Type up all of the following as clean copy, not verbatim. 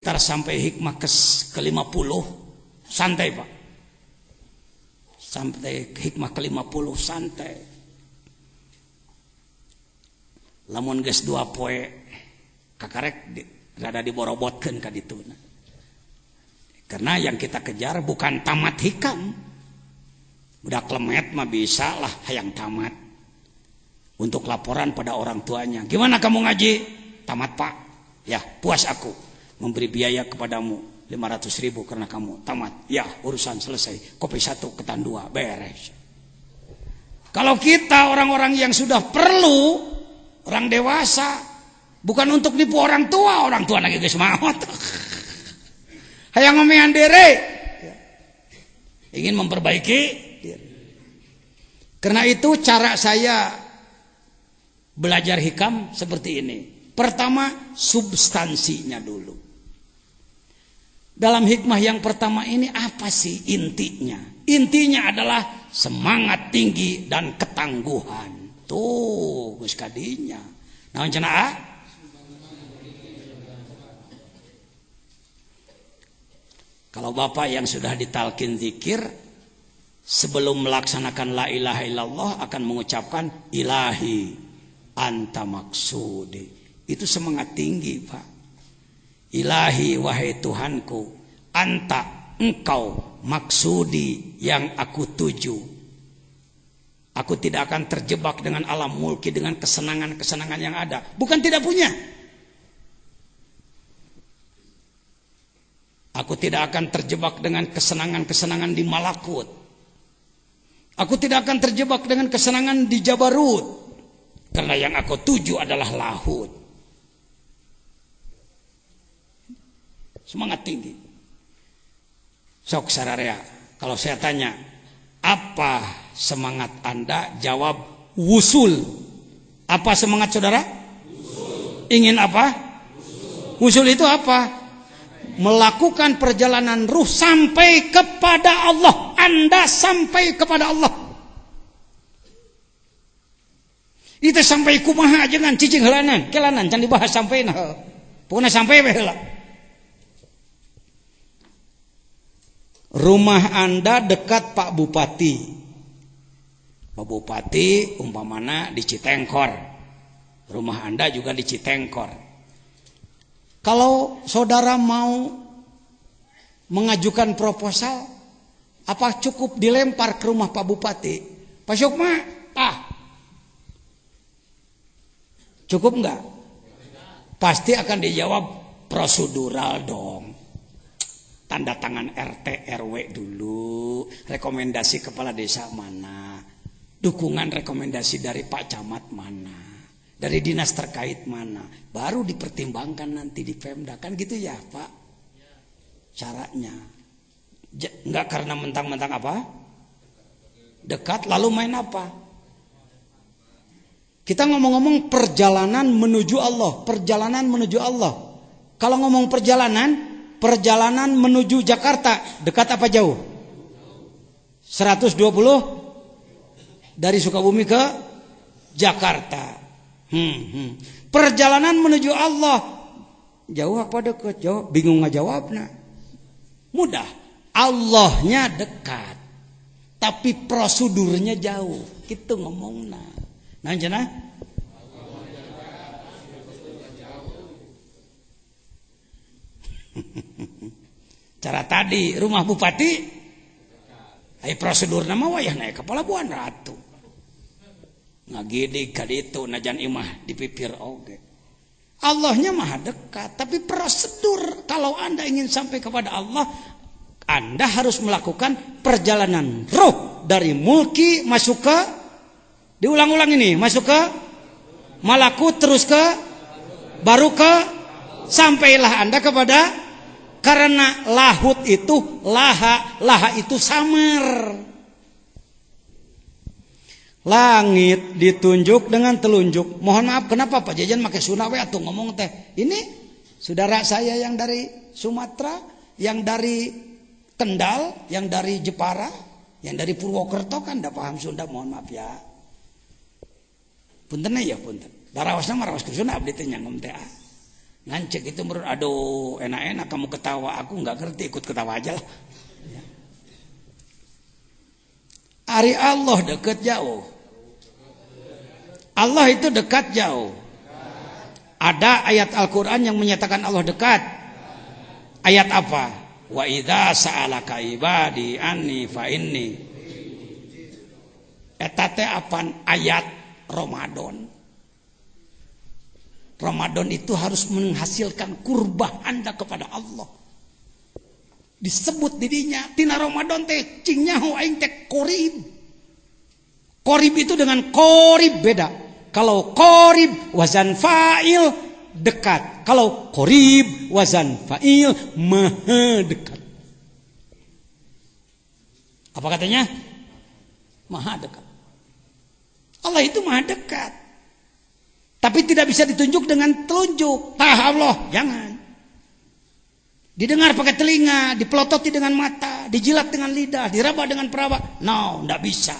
Ntar sampai hikmah ke-50 santai Pak. Sampai hikmah ke-50 santai. Lamun geus 2 poe kakarek rada diborobotkeun ka dituna. Karena yang kita kejar bukan tamat hikam. Budak lemet mah bisa lah hayang tamat. Untuk laporan pada orang tuanya. Gimana kamu ngaji? Tamat Pak. Ya puas aku. Memberi biaya kepadamu 500.000 karena kamu tamat. Ya urusan selesai. Kopi 1 ketan 2 beres. Kalau kita orang-orang yang sudah perlu, orang dewasa, bukan untuk nipu orang tua lagi geus maot. Hayang ngomean diri. Ingin memperbaiki diri. Karena itu cara saya belajar hikam seperti ini. Pertama, substansinya dulu. Dalam hikmah yang pertama ini apa sih intinya? Intinya adalah semangat tinggi dan ketangguhan. Tuh, geus kadinya. Naon cenah? Kalau Bapak yang sudah ditalkin zikir, sebelum melaksanakan la ilaha illallah akan mengucapkan ilahi anta maksudi. Itu semangat tinggi Pak. Ilahi wahai Tuhanku, anta engkau maksudi yang aku tuju. Aku tidak akan terjebak dengan alam mulki, dengan kesenangan-kesenangan yang ada. Bukan tidak punya. Aku tidak akan terjebak dengan kesenangan-kesenangan di malakut. Aku tidak akan terjebak dengan kesenangan di Jabarut. Karena yang aku tuju adalah lahut. Semangat tinggi. Sok sararea, kalau saya tanya, apa semangat Anda? Jawab wusul. Apa semangat saudara? Wusul. Ingin apa? Wusul itu apa? Melakukan perjalanan ruh sampai kepada Allah. Anda sampai kepada Allah. Itu sampai kumaha aja kan cicing helanan, kelanan can dibahas sampai nah. Pokoknya sampai we heula. Rumah Anda dekat Pak Bupati. Pak Bupati umpamana di Citengkor. Rumah Anda juga di Citengkor. Kalau saudara mau mengajukan proposal, apa cukup dilempar ke rumah Pak Bupati? Pak Syukma, cukup enggak? Pasti akan dijawab prosedural dong. Tanda tangan RT RW dulu, rekomendasi kepala desa mana, dukungan rekomendasi dari Pak Camat mana, dari dinas terkait mana, baru dipertimbangkan nanti di Pemda, kan gitu ya Pak caranya. Enggak karena mentang-mentang apa dekat lalu main apa. Kita ngomong-ngomong perjalanan menuju Allah, perjalanan menuju Allah. Kalau ngomong perjalanan menuju Jakarta, dekat apa jauh? 120 dari Sukabumi ke Jakarta. Perjalanan menuju Allah, jauh apa dekat? Jauh, bingung ngajawabna. Mudah, Allahnya dekat, tapi prosedurnya jauh. Gitu ngomongna. Nah, cenah? Cara tadi rumah bupati, prosedur nama wayah naik kepala buan ratu. Ngagidi kaditu najan imah dipipir oge. Allahnya maha dekat, tapi prosedur kalau Anda ingin sampai kepada Allah, Anda harus melakukan perjalanan ruh dari mulki masuk ke, diulang-ulang ini, masuk ke malakut, terus ke baru ke, sampailah Anda kepada, karena lahut itu laha itu samar. Langit ditunjuk dengan telunjuk. Mohon maaf, kenapa Pak Jajan pakai Sunawe atau ngomong teh? Ini saudara saya yang dari Sumatera, yang dari Kendal, yang dari Jepara, yang dari Purwokerto kan enggak paham Sunda, mohon maaf ya. Punten ya punten. Darawasna marawas ke Sunda abdi teh nyangem teh. Ngancek itu menurut, aduh enak-enak kamu ketawa, aku nggak ngerti, ikut ketawa aja lah. Ari Allah dekat jauh. Allah itu dekat jauh. Ada ayat Al-Quran yang menyatakan Allah dekat. Ayat apa? Wa idza sa'alaka ibadi anni fa inni. Eta teh apan ayat Ramadan. Ramadan itu harus menghasilkan kurbah Anda kepada Allah. Disebut didinya tina Ramadan teh cing nyaho aing teh qorib. Qorib itu dengan qorib beda. Kalau qorib wazan fa'il dekat. Kalau qorib wazan fa'il maha dekat. Apa katanya? Maha dekat. Allah itu maha dekat. Tapi tidak bisa ditunjuk dengan telunjuk. Tah Allah, jangan. Didengar pakai telinga, dipelototi dengan mata, dijilat dengan lidah, diraba dengan peraba. No, tidak bisa.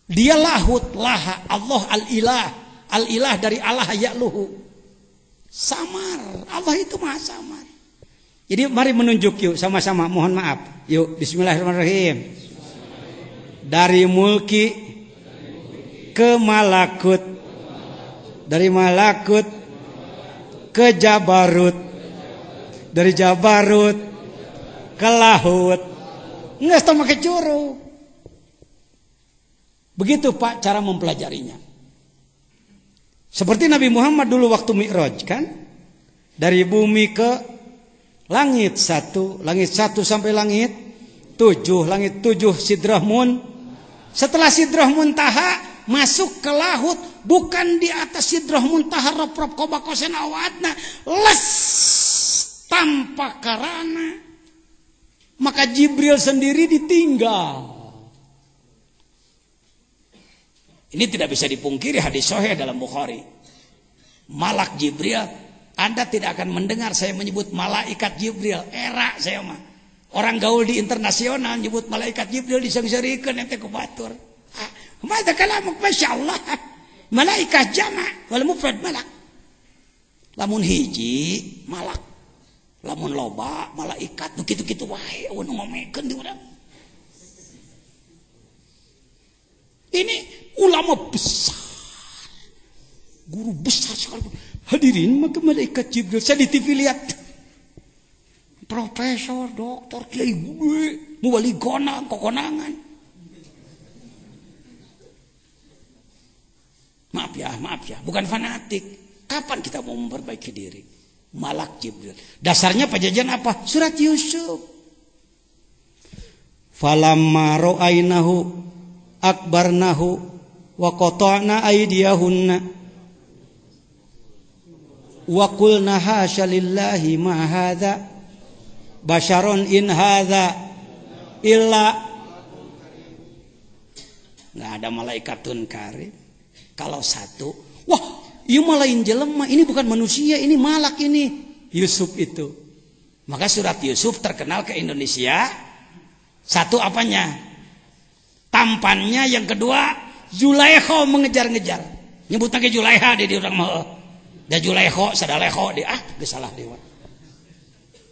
Dia lahut, laha, Allah al-ilah. Al-ilah dari Allah ya'luhu. Samar, Allah itu maha samar. Jadi mari menunjuk yuk sama-sama, mohon maaf. Yuk, bismillahirrahmanirrahim. Dari mulki ke malakut. Dari malakut ke jabarut, dari jabarut ke lahut, nggak usah pakai curu. Begitu Pak cara mempelajarinya. Seperti Nabi Muhammad dulu waktu Mi'raj kan, dari bumi ke langit satu sampai langit 7, langit 7 Sidrah Setelah Sidrah Muntaha masuk ke lahut, bukan di atas Sidrah Muntaha rop-rop kobakosen awatna les tanpa karana, maka Jibril sendiri ditinggal. Ini tidak bisa dipungkiri, hadis sahih dalam Bukhari. Malak Jibril, Anda tidak akan mendengar saya menyebut malaikat Jibril. Era saya mah orang gaul di internasional nyebut malaikat Jibril disang-sangikeun ente ku batur. Mada kalamuk masyaallah. Malaikat jama' wal mufrad malak. Lamun hiji malak. Lamun loba malaikat nu kitu-kitu wae anu ngomekeun di urang. Ini ulama besar. Guru besar sekali. Hadirin maka malaikat Jibril saya di TV lihat. Profesor, doktor, kiai gue, muwali konang, kokonangan. Maaf ya, bukan fanatik. Kapan kita mau memperbaiki diri? Malak Jibril. Dasarnya pajajan apa? Surat Yusuf. Falamma ra'ainahu akbarnahu wa qata'na aydiyahunna wa qulna hasya lillahi ma hadza basyaron in hadza illa. Nggak ada malaikatun karim. Kalau satu, wah, iya malain jelema, ini bukan manusia, ini malak ini. Yusuf itu. Maka surat Yusuf terkenal ke Indonesia. Satu apanya? Tampannya, yang kedua Zulaikha mengejar-ngejar. Nyebut lagi Zulaikha di orang mau. Da Zulaikha sadaleho di salah dewa.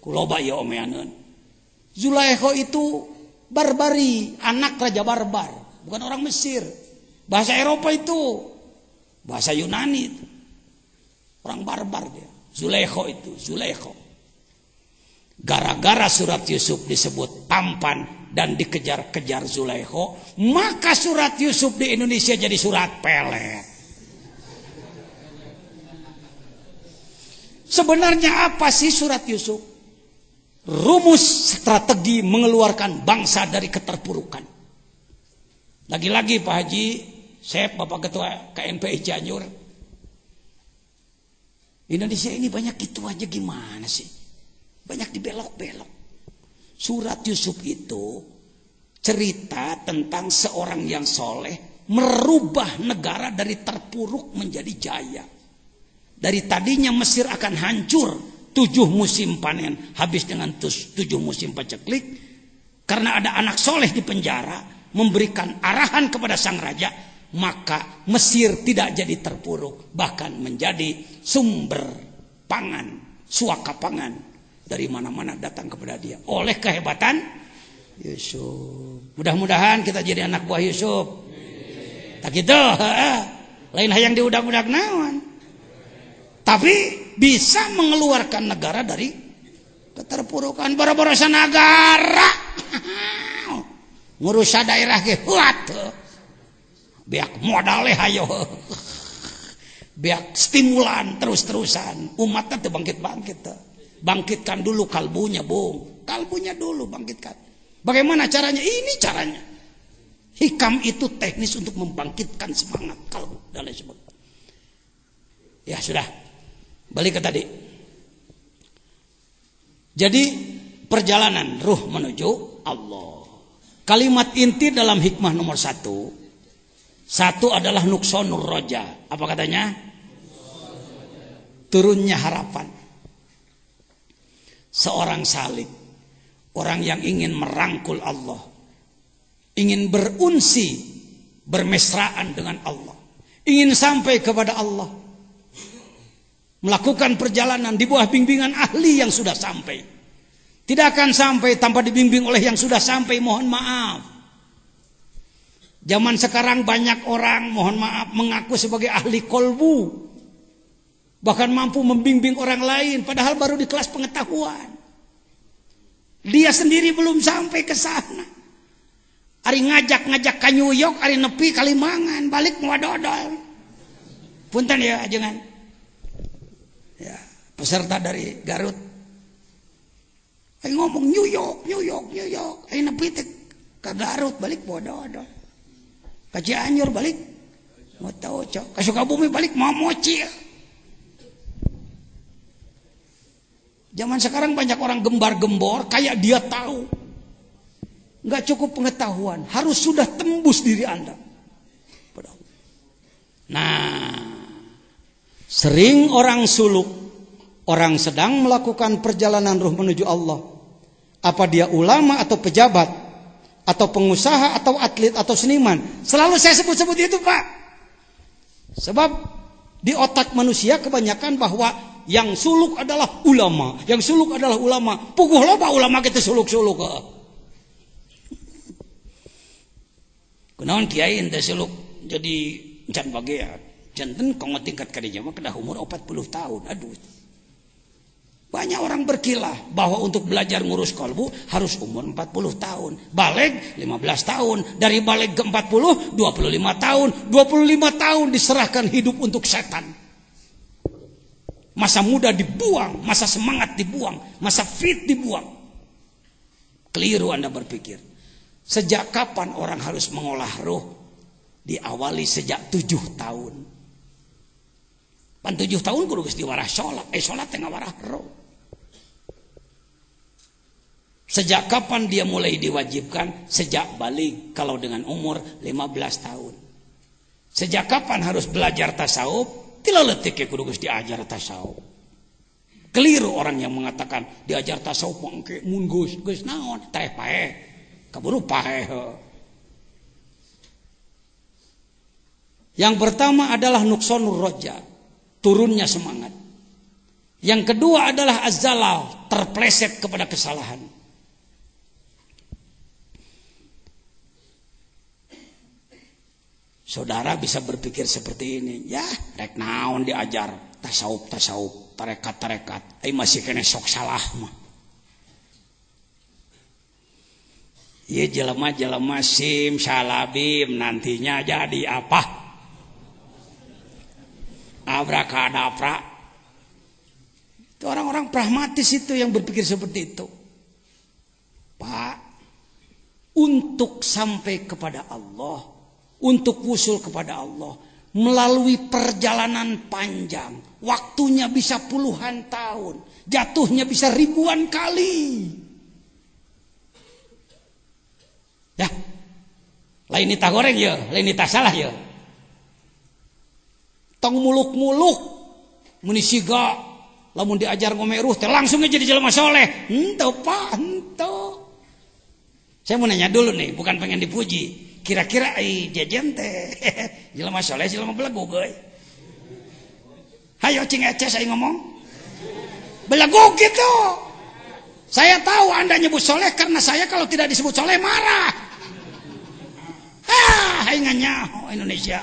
Kuloba ya omeaneun. Zulaikha itu barbari, anak raja barbar, bukan orang Mesir. Bahasa Eropa itu, bahasa Yunani itu. Orang barbar dia. Zulaikha itu, Zulaikha. Gara-gara surat Yusuf disebut tampan dan dikejar-kejar Zulaikha, maka surat Yusuf di Indonesia jadi surat pelet. Sebenarnya apa sih surat Yusuf? Rumus strategi mengeluarkan bangsa dari keterpurukan. Lagi-lagi Pak Haji Sep, Bapak Ketua KNPI Cianjur, Indonesia ini banyak gitu aja, gimana sih? Banyak dibelok-belok. Surat Yusuf itu cerita tentang seorang yang soleh merubah negara dari terpuruk menjadi jaya. Dari tadinya Mesir akan hancur, 7 musim panen habis dengan 7 musim paceklik, karena ada anak soleh di penjara memberikan arahan kepada sang raja, maka Mesir tidak jadi terpuruk, bahkan menjadi sumber pangan, suaka pangan dari mana-mana datang kepada dia oleh kehebatan Yusuf. Mudah-mudahan kita jadi anak buah Yusuf. Tak gitu, lain hayang diudak-udak naon. Tapi bisa mengeluarkan negara dari keterpurukan. Boro-borosa negara ngurus daerah ge biak modalnya hayo biak stimulan terus-terusan umatnya tuh bangkit-bangkit tuh. Bangkitkan dulu kalbunya bung, kalbunya dulu bangkitkan. Bagaimana caranya? Ini caranya. Hikam itu teknis untuk membangkitkan semangat kalbu dan lain sebagainya. Ya sudah, balik ke tadi. Jadi perjalanan ruh menuju Allah. Kalimat inti dalam hikmah nomor satu adalah nuksonur roja. Apa katanya? Turunnya harapan. Seorang salik, orang yang ingin merangkul Allah, ingin berunsi, bermesraan dengan Allah, ingin sampai kepada Allah, melakukan perjalanan di bawah bimbingan ahli yang sudah sampai. Tidak akan sampai tanpa dibimbing oleh yang sudah sampai, mohon maaf. Zaman sekarang banyak orang, mohon maaf, mengaku sebagai ahli kolbu, bahkan mampu membimbing orang lain, padahal baru di kelas pengetahuan. Dia sendiri belum sampai ke sana. Ari ngajak ka New York, ari nepi Kalimangan, balik mau dodol. Punten ya ajengan. Ya, peserta dari Garut. Ari ngomong New York. Ari nepi ke Garut, balik mau dodol. Ka Cianjur balik mau tahu cok. Ka Sukabumi balik mau moci. Zaman sekarang banyak orang gembar-gembor kayak dia tahu. Nggak cukup pengetahuan, harus sudah tembus diri Anda. Nah, sering orang suluk, orang sedang melakukan perjalanan ruh menuju Allah. Apa dia ulama atau pejabat, atau pengusaha, atau atlet, atau seniman. Selalu saya sebut-sebut itu Pak. Sebab di otak manusia kebanyakan bahwa yang suluk adalah ulama, yang suluk adalah ulama. Puguh loba ulama kita suluk-suluk. Kunaon kiai ente suluk jadi can bagea. Janten kong tingkat kadinya mah kedah umur 40 tahun. Aduh. Banyak orang berkilah bahwa untuk belajar ngurus kolbu harus umur 40 tahun. Baleg 15 tahun. Dari baleg ke 40, 25 tahun. 25 tahun diserahkan hidup untuk setan. Masa muda dibuang, masa semangat dibuang, masa fit dibuang. Keliru Anda berpikir. Sejak kapan orang harus mengolah roh? Diawali sejak 7 tahun. Pan 7 tahun kudu geus diwarah salat. Salat teh ngawarah roh. Sejak kapan dia mulai diwajibkan? Sejak balik kalau dengan umur 15 tahun. Sejak kapan harus belajar tasawuf? Tila letik ya kudu geus diajar tasawuf. Keliru orang yang mengatakan diajar tasawuf mangke mun geus naon teh paeh. Kaburu paeh. Yang pertama adalah nuksonur roja, turunnya semangat. Yang kedua adalah azzalal, terpleset kepada kesalahan. Saudara bisa berpikir seperti ini, ya rek naon diajar tasawuf, tarekat, masih kena sok salah mah. Iya jelema sim salabim nantinya jadi apa? Abrakadabra. Itu orang-orang pragmatis itu yang berpikir seperti itu. Pak, untuk sampai kepada Allah, untuk wusul kepada Allah melalui perjalanan panjang, waktunya bisa puluhan tahun, jatuhnya bisa ribuan kali. Ya, lain nita goreng ya, lain nita salah ya. Tong muluk-muluk, munisiga, lamun diajar ngomeruh, teh langsung aja jadi jelema soleh. Henteu Pak, henteu. Saya mau nanya dulu nih, bukan pengen dipuji. Kira-kira jajan teh jelema soleh jelema belagu geuy. Hayo cing eces aing ngomong. Belagu gitu. Saya tahu Anda nyebut soleh karena saya kalau tidak disebut soleh marah. Ingatnya Indonesia.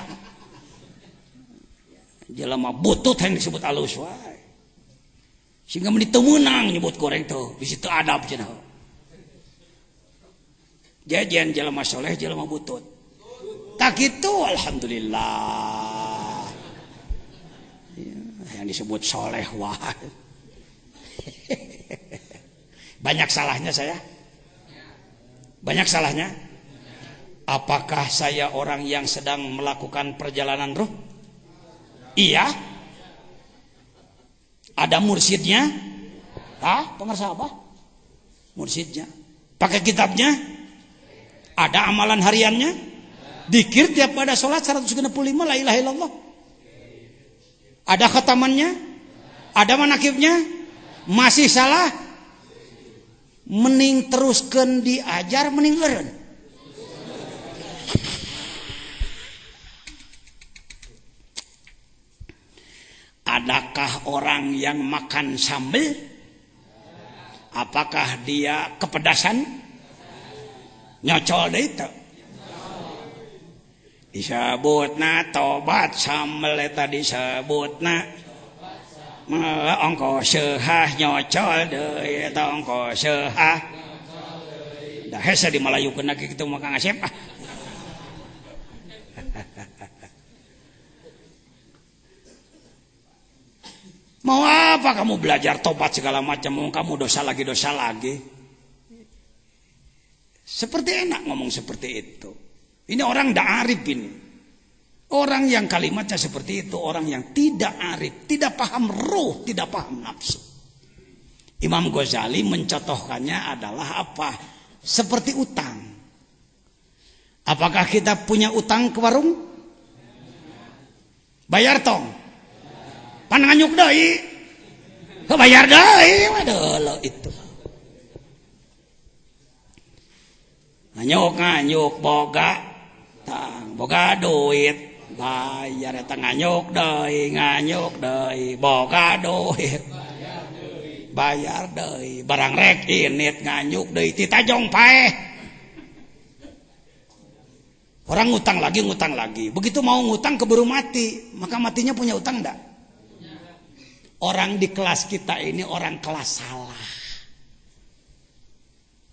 Jelema butut yang disebut alus wae. Sehingga menit menang nyebut goreng tuh, di situ adab cenah. Jajan jelema soleh, jelema butut. Tak gitu alhamdulillah. Yang disebut soleh wae. Banyak salahnya saya? Banyak salahnya? Apakah saya orang yang sedang melakukan perjalanan ruh? Iya. Ada mursyidnya? Pengersa apa? Mursyidnya. Pakai kitabnya? Ada amalan hariannya? Dikir tiap pada sholat 165 la ilaha illallah. Ada khatamannya? Ada manakibnya? Masih salah? Mending teruskan diajar, mending eureun. Adakah orang yang makan sambal? Apakah dia kepedasan? Nyocol deui teu? Disebutna tobat sambal eta disebutna ongko seuhah nyocol deui eta ongko seuhah. Da hese dimalayukeun lagi kitu mah Kang Asep. Mau apa kamu belajar tobat segala macam, mau kamu dosa lagi. Seperti enak ngomong seperti itu. Ini orang ndak arif ini. Orang yang kalimatnya seperti itu, orang yang tidak arif, tidak paham ruh, tidak paham nafsu. Imam Ghazali mencontohkannya adalah apa? Seperti utang. Apakah kita punya utang ke warung? Bayar tong. Pan nganyuk deui. Bayar deui waduh itu. Nganyuk boga tang, boga duit. Bayar eta nganyuk deui, boga duit. Bayar deui, barang rek init nganyuk deui ti tajong paeh. Orang ngutang lagi. Begitu mau ngutang keburu mati, maka matinya punya utang enggak? Orang di kelas kita ini orang kelas salah.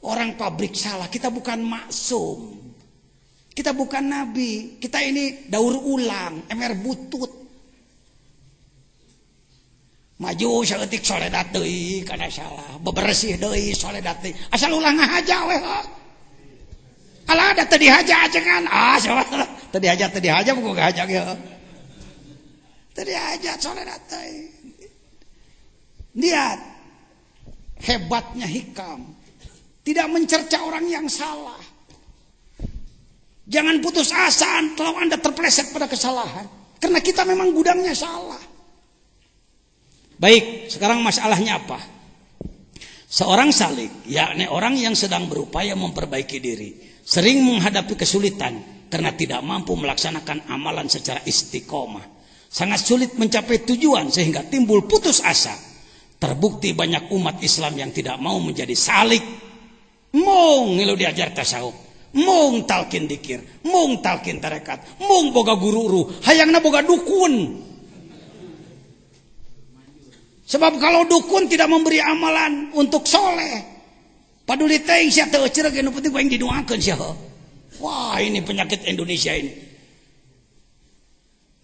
Orang pabrik salah, kita bukan maksum. Kita bukan nabi, kita ini daur ulang, emer butut. Maju saeutik soledat deui kana salah, bebersih deui soledat deui. Asal ulang ngahaja we. Alah da teu dihaja cengan. Teu dihaja buku ngahaja ge. Teu dihaja soledat deui. Lihat hebatnya hikam. Tidak mencerca orang yang salah. Jangan putus asa kalau Anda terpeleset pada kesalahan. Karena kita memang gudangnya salah. Baik, sekarang masalahnya apa? Seorang salik, yakni orang yang sedang berupaya memperbaiki diri, sering menghadapi kesulitan karena tidak mampu melaksanakan amalan secara istiqomah. Sangat sulit mencapai tujuan sehingga timbul putus asa. Terbukti banyak umat Islam yang tidak mau menjadi salik. Mung ngilu diajar tasawuf, mung talkin dikir, mung talkin tarekat, mung boga guru hayangna boga dukun. Sebab kalau dukun tidak memberi amalan untuk soleh, paduli teuing sia teu ceureuh nu penting bae didoakeun sia. Wah, ini penyakit Indonesia ini.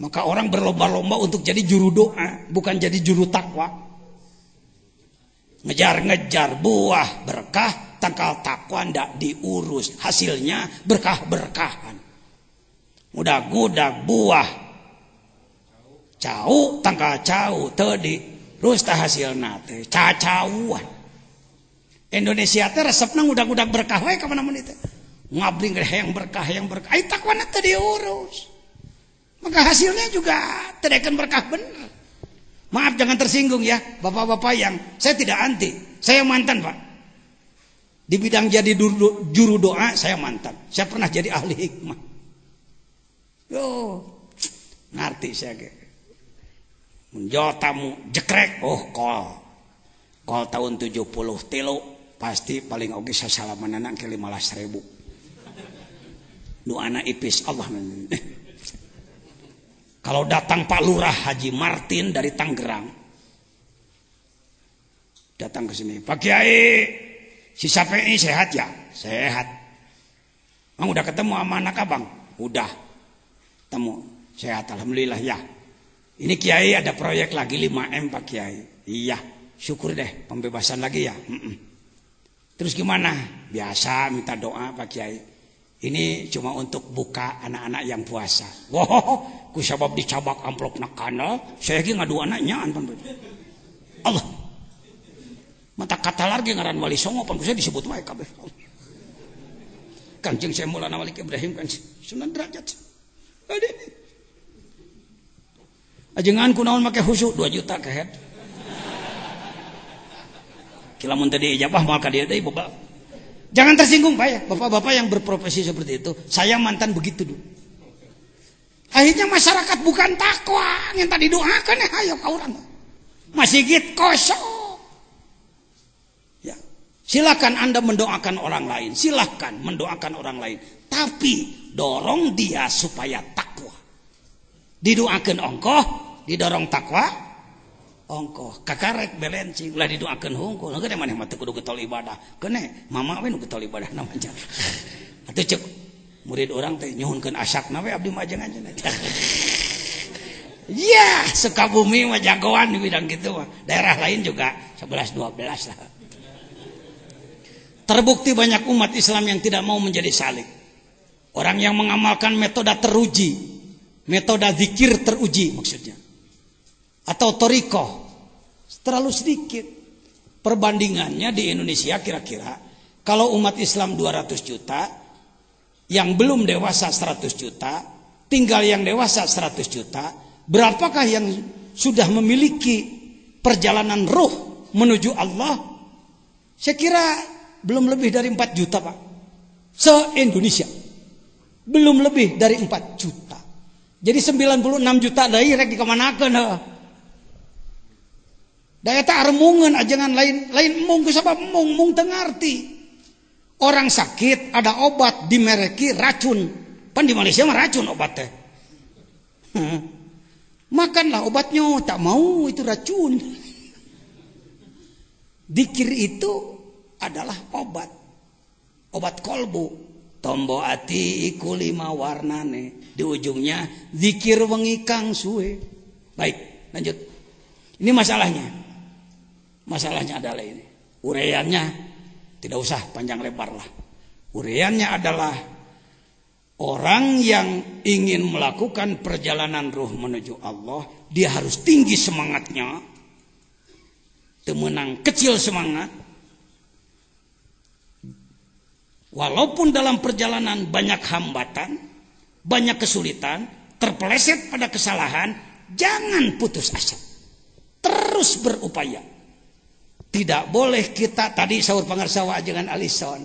Maka orang berlomba-lomba untuk jadi juru doa, bukan jadi juru takwa. Ngejar-ngejar buah berkah, tangkal takwa ndak diurus, hasilnya berkah-berkahan. Mudah-mudah buah cau, tangkal cau teu diurus tah hasilna teh cacauan. Indonesia teh resepna ngudag-udag berkah we ka mana-mana teh. Ngabring hayang berkah, ai takwana teu diurus. Maka hasilnya juga tidak akan berkah benar. Maaf jangan tersinggung ya bapak-bapak yang saya tidak anti. Saya mantan Pak. Di bidang jadi juru doa saya mantan. Saya pernah jadi ahli hikmah. Yo, ngerti saya. Menjawab tamu jekrek, oh kol. Kol tahun 70 tilu pasti paling oge sasalamanan ke 15.000. Nu anak ipis Allah. Kalau datang Pak Lurah Haji Martin dari Tangerang, datang ke sini, Pak Kiai, si Sapei sehat ya? Sehat. Bang udah ketemu sama anak abang? Udah. Temu, sehat alhamdulillah ya. Ini Kiai ada proyek lagi 5M Pak Kiai. Iya, syukur deh pembebasan lagi ya. Terus gimana? Biasa minta doa Pak Kiai. Ini cuma untuk buka anak-anak yang puasa. Wah, ku sabab dicabak amplop nakana, saya lagi ngadu anaknya. Allah. Mata kata lagi ngaran Wali Songo pan saya disebut wae kabeh. Kanjeng saya Maulana Wali Ibrahim kan Sunan Derajat. Ajengan kunaon make khusyuk 2 juta kehet. Kila mun tadi ijabah moal ka dieu deui Bapak. Jangan tersinggung Pak ya, bapak-bapak yang berprofesi seperti itu. Saya mantan begitu dulu. Akhirnya masyarakat bukan takwa, yang tadi doakan ya ayo ka urang. Masih git kosong. Ya. Silakan Anda mendoakan orang lain, silakan mendoakan orang lain, tapi dorong dia supaya takwa. Didoakan ongkoh, didorong takwa, ongkoh. Kakarek belencing, ulah didoakan hungkul. Nggak ada mana mati kudu getol ibadah. Kene, mama we nu getol ibadah namanya. Atuh cek murid orang teh nyuhunkeun asakna we abdi mah ajengan. Ya, Sukabumi mah jagoan di bidang gitu mah. Daerah lain juga 11 12 lah. Terbukti banyak umat Islam yang tidak mau menjadi salik. Orang yang mengamalkan metode teruji, metode zikir teruji maksudnya. Atau torikoh terlalu sedikit. Perbandingannya di Indonesia kira-kira kalau umat Islam 200 juta, yang belum dewasa 100 juta, tinggal yang dewasa 100 juta, berapakah yang sudah memiliki perjalanan ruh menuju Allah? Saya kira belum lebih dari 4 juta Pak. Se-Indonesia belum lebih dari 4 juta. Jadi 96 juta dari rek dikemanakeun heuh. Da eta armungeun ajengan lain mung kusabab mung teu ngarti. Orang sakit ada obat dimereki racun. Pan di Malaysia mah racun obat teh. Makanlah obatnya, tak mau itu racun. Dikir itu adalah obat. Obat kolbu. Tombo ati iku 5 warnane. Di ujungnya zikir wengi kang suwe. Baik, lanjut. Ini masalahnya. Masalahnya adalah ini. Uraiannya tidak usah panjang lebar lah. Uraiannya adalah orang yang ingin melakukan perjalanan ruh menuju Allah, dia harus tinggi semangatnya. Temenang kecil semangat. Walaupun dalam perjalanan banyak hambatan, banyak kesulitan, terpeleset pada kesalahan, jangan putus asa. Terus berupaya. Tidak boleh kita tadi sahur pangarsawa ajengan alison.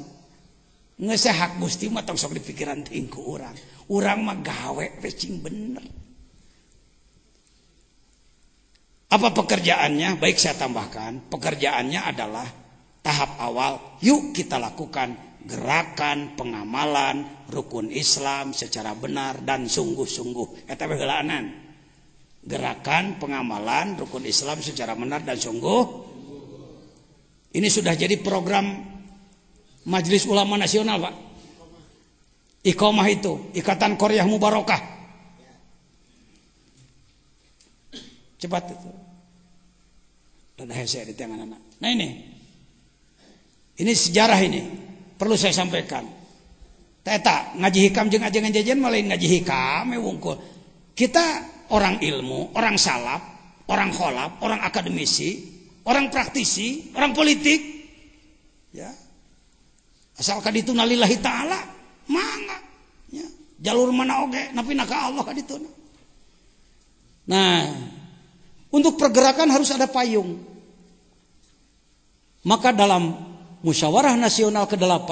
Ngesehak Gusti mah tong sok di pikiran teuing ku urang. Urang mah gawe pecing bener. Apa pekerjaannya? Baik saya tambahkan, pekerjaannya adalah tahap awal, yuk kita lakukan gerakan pengamalan rukun Islam secara benar dan sungguh-sungguh. Eta heulaanan. Gerakan pengamalan rukun Islam secara benar dan sungguh. Ini sudah jadi program Majelis Ulama Nasional, Pak. Iqomah itu, Ikatan Qaryah Mubarakah. Cepat itu. Ada hese di tangan anak. Nah ini sejarah ini. Perlu saya sampaikan. Teta ngaji hikam jeung ajengan jajan malah ngaji hikam wungkul. Kita orang ilmu, orang salaf, orang kholaf, orang akademisi, orang praktisi, orang politik. Ya. Asalkan itu nalillahi ta'ala, mangga. Ya. Jalur mana oge, napi ka Allah kaditu. Nah, untuk pergerakan harus ada payung. Maka dalam Musyawarah Nasional ke-8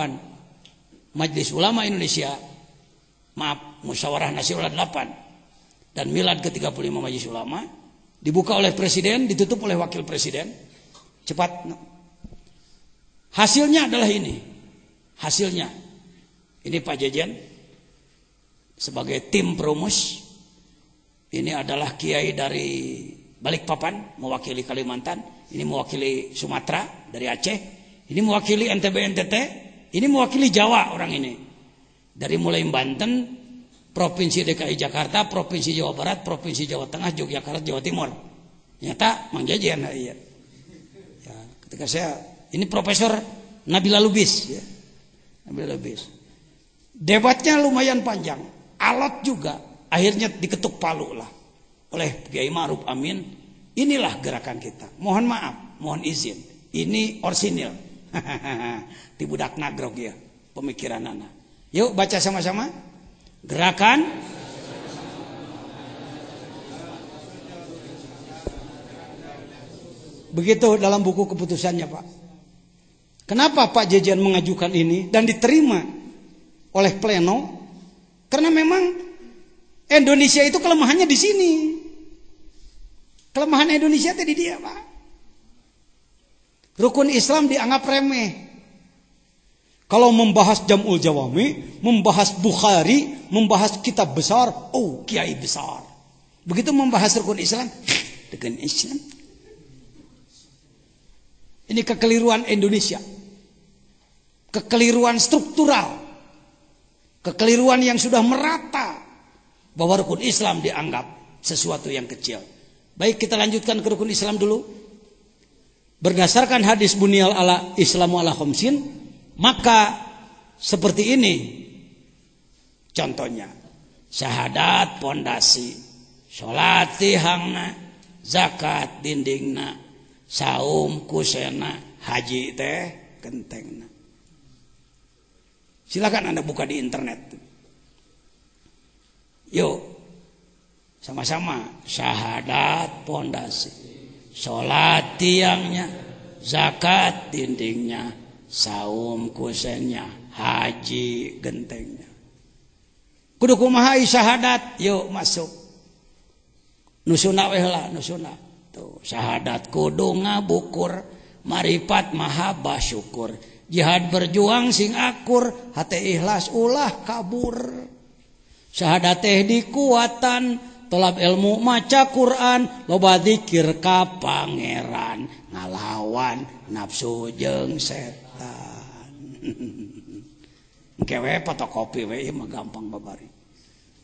Majelis Ulama Indonesia, Musyawarah Nasional 8 dan Milad ke-35 Majelis Ulama, dibuka oleh Presiden, ditutup oleh Wakil Presiden. cepat. Hasilnya adalah ini. Hasilnya ini Pak Jejen sebagai tim perumus. Ini adalah kiai dari Balikpapan mewakili Kalimantan, ini mewakili Sumatera dari Aceh, ini mewakili NTB NTT, ini mewakili Jawa orang ini. Dari mulai Banten, Provinsi DKI Jakarta, Provinsi Jawa Barat, Provinsi Jawa Tengah, Yogyakarta, Jawa Timur. Nyata Mang Jejen iya. Ya, ketika saya ini Profesor Nabila Lubis ya. Nabila Lubis. Debatnya lumayan panjang, alot juga, akhirnya diketuk palu lah oleh Kiai Ma'ruf Amin. Inilah gerakan kita. Mohon maaf, mohon izin. Ini orsinil. Di budak nagrog ya, pemikiran anak. Yuk baca sama-sama. Gerakan begitu dalam buku keputusannya, Pak. Kenapa Pak Jejen mengajukan ini dan diterima oleh pleno? Karena memang Indonesia itu kelemahannya di sini. Kelemahan Indonesia itu di dia, Pak. Rukun Islam dianggap remeh. Kalau membahas Jam'ul Jawami, membahas Bukhari, membahas kitab besar, oh kiai besar. Begitu membahas rukun Islam, rukun Islam. Ini kekeliruan Indonesia. Kekeliruan struktural. Kekeliruan yang sudah merata. Bahwa rukun Islam dianggap sesuatu yang kecil. Baik, kita lanjutkan ke rukun Islam dulu. Berdasarkan hadis Bunyal ala Islamu ala khamsin, maka seperti ini contohnya. Syahadat pondasi, salat tihangna, zakat dindingna, saum kusena, haji teh gentengna. Silakan Anda buka di internet. Yuk, sama-sama. Syahadat pondasi, salat tiangnya, zakat dindingnya, saum kusennya, haji gentengnya. Kudu kumaha syahadat, yuk masuk. Nusuna we heula, nusuna. Tuh, syahadat kudu ngabukur, marifat mahabbah syukur. Jihad berjuang sing akur, hate ikhlas ulah kabur. Syahadat teh dikuatan, tolab ilmu maca Quran, loba zikir ka pangeran, ngalawan nafsu jeung setan. Kewe fotokopi we mah gampang babari.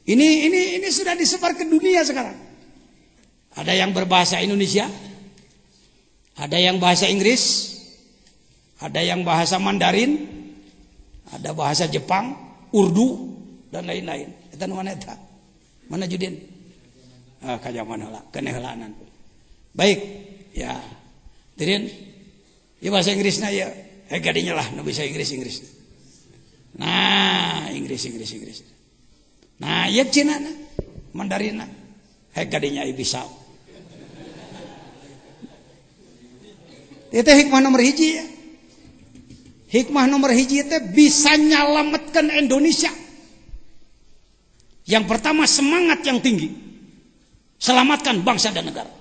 Ini sudah disebar ke dunia sekarang. Ada yang berbahasa Indonesia, ada yang bahasa Inggris, ada yang bahasa Mandarin, ada bahasa Jepang, Urdu dan lain-lain. Eta nu mana eta? Mana Judin? Ka zaman heula, keneh heulaanan. Baik, ya. Tirin, ieu bahasa Inggrisna ya. Gadinya lah nu bisa Inggris. Nah, Inggris. Nah, ieu Cina na, Mandarinna. Gadinya ieu bisa. Itu hikmah nomor hiji ya. Hikmah nomor hiji itu bisa nyelamatkan Indonesia. Yang pertama semangat yang tinggi. Selamatkan bangsa dan negara.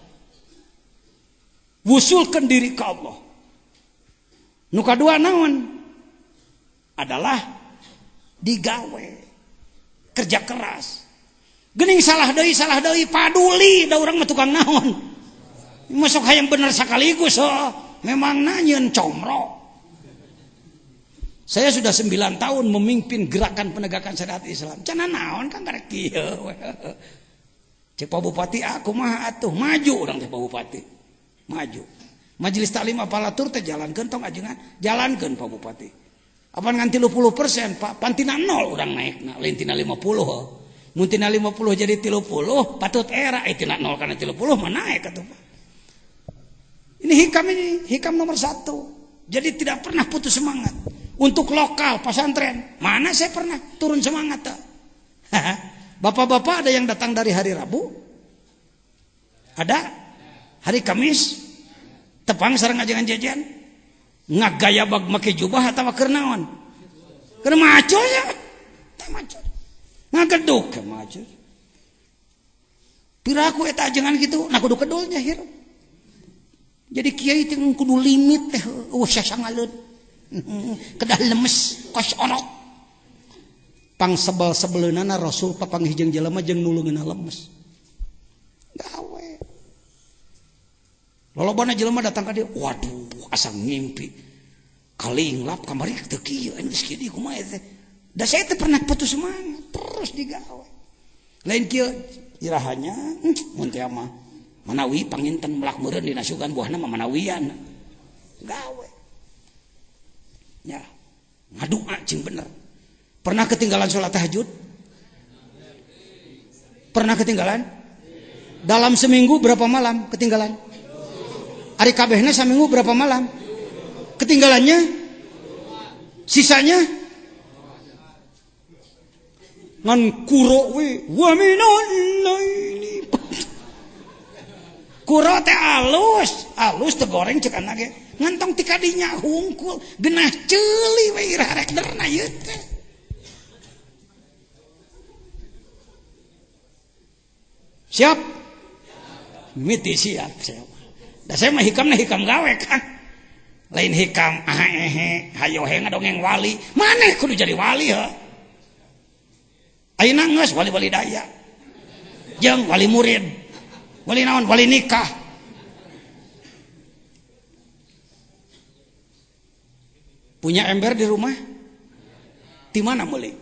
Wusulkan diri ke Allah. Nu kadua naon? Adalah digawe. Kerja keras. Geuning salah deui paduli da urang mah tukang naon. Masuk hayang bener sakaligus memang nanyeun comro. Saya sudah 9 tahun memimpin gerakan penegakan syariat Islam. Cenah naon kan karek kieu. Cek Pak Bupati aku mah atuh maju urang teh Pak Bupati. Maju. Majelis Taklim Apalatur teh jalankeun tong ajengan, jalankeun Pak Bupati. Apa ngan 30% Pak, pantina 0 urang naikna, lain tina 50. Mun tina 50 jadi 30, patut era tina 0 kana 30 mah naik atuh Pak. Ini hikam nomor 1. Jadi tidak pernah putus semangat. Untuk lokal pesantren, mana saya pernah turun semangat tak? Bapak-bapak ada yang datang dari hari Rabu? Ada? Hari Kamis? Tepang sareng ajengan jajan? Ngagaya bag make jubah atau keur naon? Keur maco nya. Teh maco. Ngageduk ke maco. Piraku eta ajengan gitu, nah kudu kedulnya hirup. Jadi kiai teh kudu limit teh sasangaleun. Kedah lemes kos orok. Pang sebel-sebeleunana Rasul papanggih jeung jelema jeung nulungeunna lemes. Gawe. Lolobana jelema datang ka dieu, waduh asa ngimpi. Kalinglap kamari teu kieu anu geus kieu di kumaha teh. Da saya teh pernah putus semangat, terus digawe. Lain kieu irahanya mun teh mah manawi panginten melak meureun dina sugan buahna mah manawian. Gawe. Ya. Ngadua cing bener. Pernah ketinggalan sholat tahajud? Pernah ketinggalan? Dalam seminggu berapa malam ketinggalan? Ari kabehna saminggu berapa malam? Ketinggalannya? Sisanya? Ngan kuro we wa minan laili. Kuro teh alus teh goreng ceuk ana ge. Ngantong ti kadinya hungkul, genah ceuli we irah rek derna ieu teh. Siap? Miti siap. Da saya mah hikamna hikam gawe kan. Lain hikam hayo ngadongeng wali. Maneh kudu jadi wali heuh. Ayeuna geus wali-wali daya. Jeung wali murid. Wali naon? Wali nikah. Punya ember di rumah? Di mana meuli?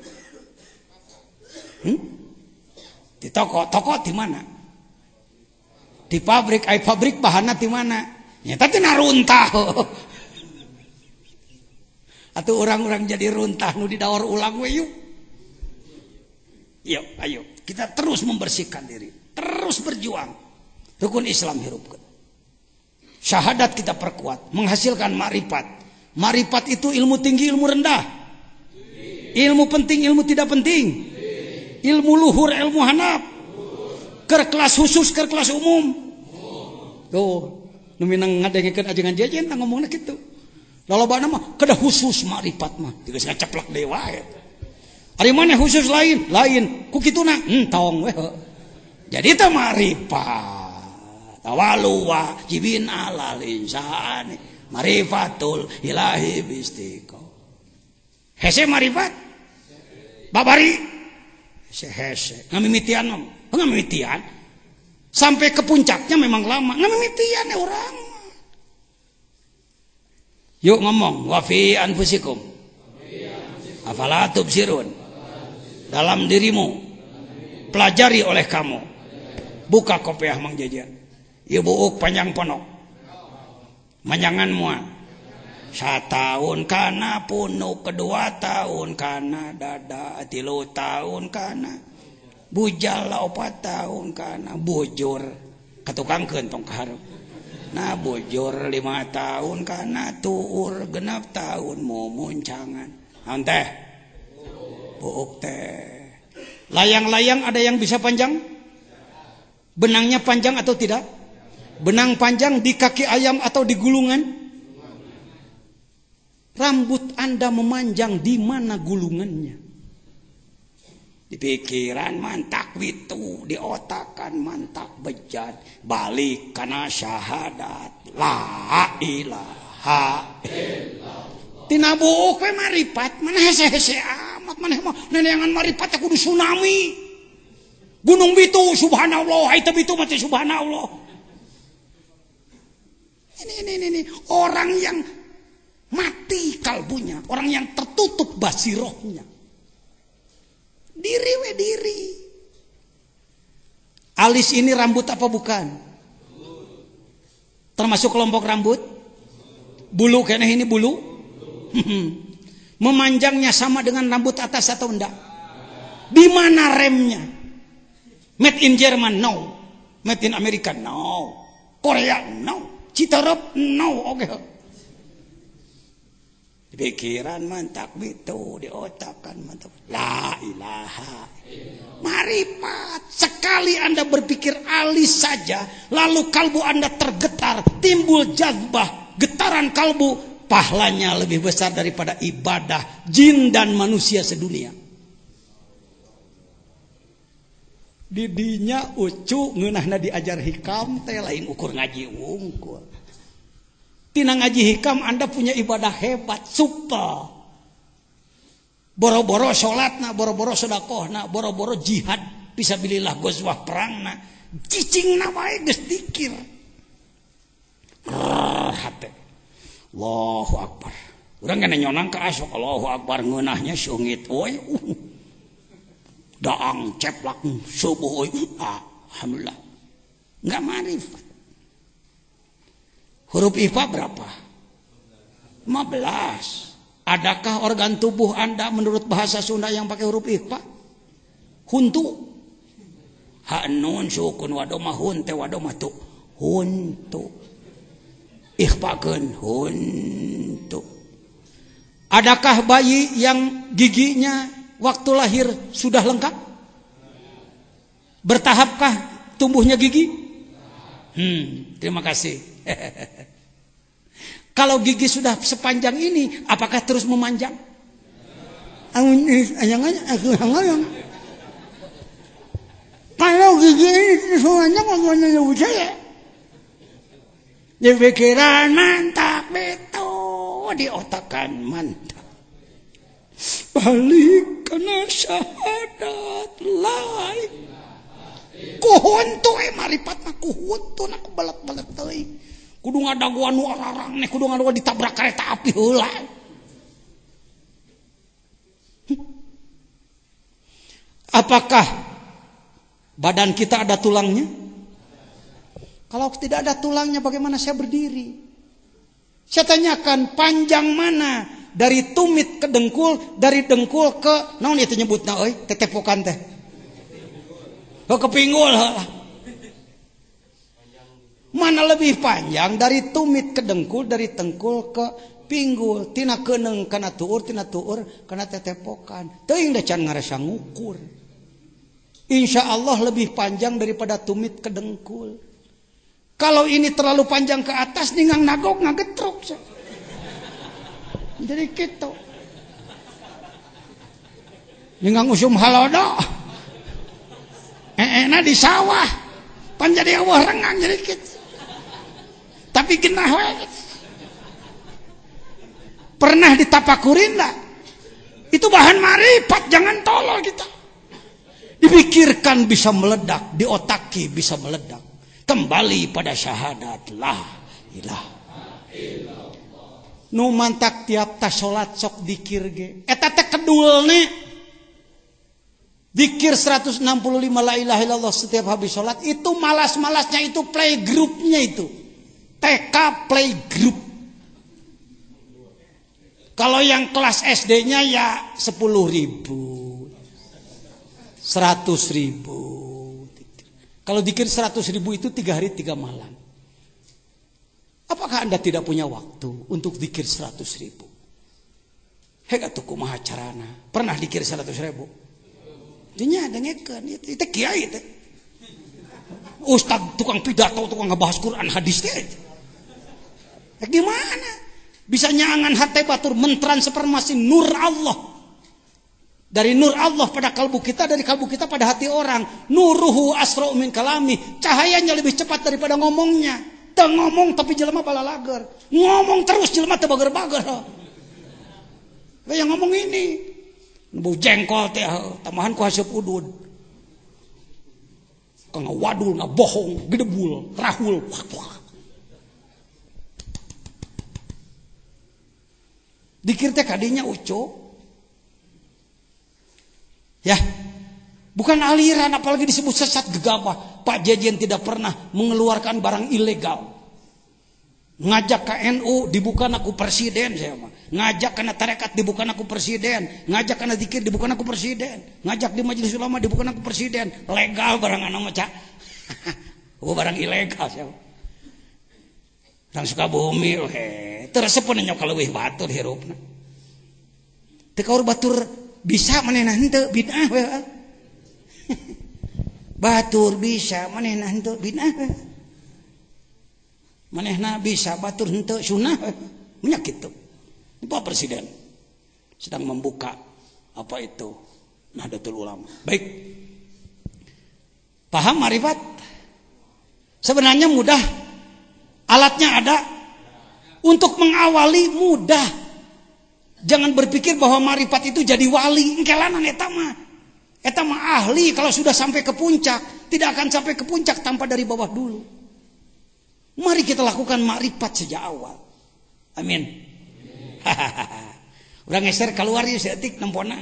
Di toko di mana? Di pabrik, pabrik bahanna di mana? Nyata tina runtah. Atuh orang-orang jadi runtah nu didaur ulang we yuk. Yuk, ayo kita terus membersihkan diri, terus berjuang. Rukun Islam hirupkeun. Syahadat kita perkuat, menghasilkan ma'rifat. Ma'rifat itu ilmu tinggi, ilmu rendah. Ilmu penting, ilmu tidak penting. Ilmu luhur, ilmu hanap. Keur kelas khusus, keur kelas umum. Tuh, nu minang ngadengkeun ajengan jajan ngomongna kitu. Lalobana mah kada khusus ma'rifat mah, geus ngaceplak deui wae. Ari maneh khusus lain, ku kituna tong we. Jadi teh ma'rifat. Tawaluwa jibin alal insani marifatul ilahi bistiqo. Hese marifat babari hese ngamimitian sampai ke puncaknya memang lama ngamimitian orang. Yuk ngomong wa fi anfusikum afala tubsirun. Dalam dirimu pelajari oleh kamu. Buka kopiah Mang Jajan. Ieu buuk panjang ponok. Manjangan moal. 1 tahun kana punuk, 2 tahun kana dada, 3 tahun kana bujal, 4 tahun kana bujur. Katukangkeun tong kaharep. Nah bujur 5 tahun kana tuur, 6 tahun mumuncangan. Naon teh? Buuk teh. Layang-layang ada yang bisa panjang? Benangnya panjang atau tidak? Benang panjang di kaki ayam atau di gulungan? Rambut Anda memanjang di mana gulungannya? Di pikiran mantak witu, di otakan mantak bejat, balik kana syahadat la ilaha illallah. Tina buuk we marifat, mana hese-hese amat maneh mah neneangan marifat kudu tsunami. Gunung Bitu subhanallah, itu Bitu mati subhanallah. Ini orang yang mati kalbunya, orang yang tertutup basirohnya. Diri we diri. Alis ini rambut apa bukan? Termasuk kelompok rambut? Bulu kayaknya ini bulu? Memanjangnya sama dengan rambut atas atau enggak? Di mana remnya? Made in Jerman? No. Made in America? No. Korea? No. Citarap? No. Oke. Pikiran mantap itu, di otak kan mantap. La ilaha. Marifat. Sekali Anda berpikir alis saja, lalu kalbu Anda tergetar, timbul jazbah, getaran kalbu, pahalanya lebih besar daripada ibadah jin dan manusia sedunia. Didinya ucu ngeunahna diajar hikam teh lain ukur ngaji wungkul. Tina ngaji hikam Anda punya ibadah hebat, supel. Boro-boro sholatna, boro-boro sedekahna, boro-boro jihad fisabilillah gozwah perangna. Cicingna wae geus dikir. Hate. Allahu Akbar. Urang kana nyonang ka asok Allahu Akbar ngeunahnya sungit we. Daang ceplak subuh we. Alhamdulillah. Enggak marifat. Huruf IPA berapa? 15. Adakah organ tubuh Anda menurut bahasa Sunda yang pakai huruf IPA? Huntu. Ha nun sukun wadoma hunte wadoma tu. Huntu. Ikhfakeun huntu. Adakah bayi yang giginya waktu lahir sudah lengkap? Bertahapkah tumbuhnya gigi? Terima kasih. Kalau gigi sudah sepanjang ini, apakah terus memanjang? Kalau gigi ini terus memanjang, bagaimana lebih saya? Di pikiran mantap itu, di otakan mantap. Balik karena syahadat lain. Kuhuntu maripatna kuhuntu aku balak-balak teuing. Kudu ngadaguan nu ararang nih, kudu ngadaguan ditabrak kereta api heula. Apakah badan kita ada tulangnya? Kalau tidak ada tulangnya bagaimana saya berdiri? Saya tanyakan panjang mana dari tumit ke dengkul, dari dengkul ke naon itu nyebutna euy, tetepokan teh. Ke pinggul heula. Mana lebih panjang dari tumit ke dengkul, dari tengkul ke pinggul, tina keuneng kana tuur, tina tuur kana tetepokan. Teuing da can ngarasa ngukur. Insyaallah lebih panjang daripada tumit ke dengkul. Kalau ini terlalu panjang ke atas ningang nagok ngagetrok. Jadi gitu. Ningang usum halodo. Enak di sawah. Pan jadi awah rengang jadi gitu. Tapi genah we. Pernah ditapakurin enggak? Itu bahan marifat, jangan tolol kita. Dipikirkan bisa meledak, diotaki bisa meledak. Kembali pada syahadat la ilaha illallah. Nu mantak tiap tas salat sok dikir ge. Eta teh kedulne. Dikir 165 la ilaha illallah setiap habis salat itu malas-malasnya itu playgroupnya itu. TK playgroup. Kalau yang kelas SD-nya ya 10.000, 100.000. Kalau dikir 100.000 itu 3 hari 3 malam. Apakah Anda tidak punya waktu untuk dikir 100.000? Hegat tuh kumaha carana? Pernah dikir 100.000? Dinya dengekeun itu kiai teh. Ustaz tukang pidato, tukang ngebahas Quran hadis teh. Gimana? Bisa nyangan hati batur mentransformasi nur Allah. Dari nur Allah pada kalbu kita, dari kalbu kita pada hati orang. Nuruhu asra'u min kalami. Cahayanya lebih cepat daripada ngomongnya. Teu ngomong tapi jelema balalager. Ngomong terus jelema teu bager-bager. Kayak ngomong ini. Bau jengkol teh tambahan ku haseup udud. Kang wadul ngabohong, gedebul, rahul. Dikir teh kadinya uco. Ya. Bukan aliran apalagi disebut sesat gegabah. Pak Jejen tidak pernah mengeluarkan barang ilegal. Ngajak ke NU dibukan aku presiden saya mah. Ngajak kana tarekat dibukan aku presiden. Ngajak kana zikir dibukan aku presiden. Ngajak di majelis ulama dibukan aku presiden. Legal barang anu mah cak. Barang ilegal saya. Orang Sukabumi teresep nya kaleuwih batur hirupna. Teu kaur batur bisa manehna henteu bid'ah we. Batur bisa manehna henteu bid'ah we. Manehna bisa batur henteu sunnah we. Nya kitu. Pak Presiden sedang membuka apa itu Nahdlatul Ulama. Baik. Paham marifat? Sebenarnya mudah. Alatnya ada. Untuk mengawali mudah. Jangan berpikir bahwa marifat itu jadi wali. Engkelanan eta mah. Eta mah ahli kalau sudah sampai ke puncak. Tidak akan sampai ke puncak tanpa dari bawah dulu. Mari kita lakukan marifat sejak awal. Amin. Udah ngeser keluar ya seetik nempona.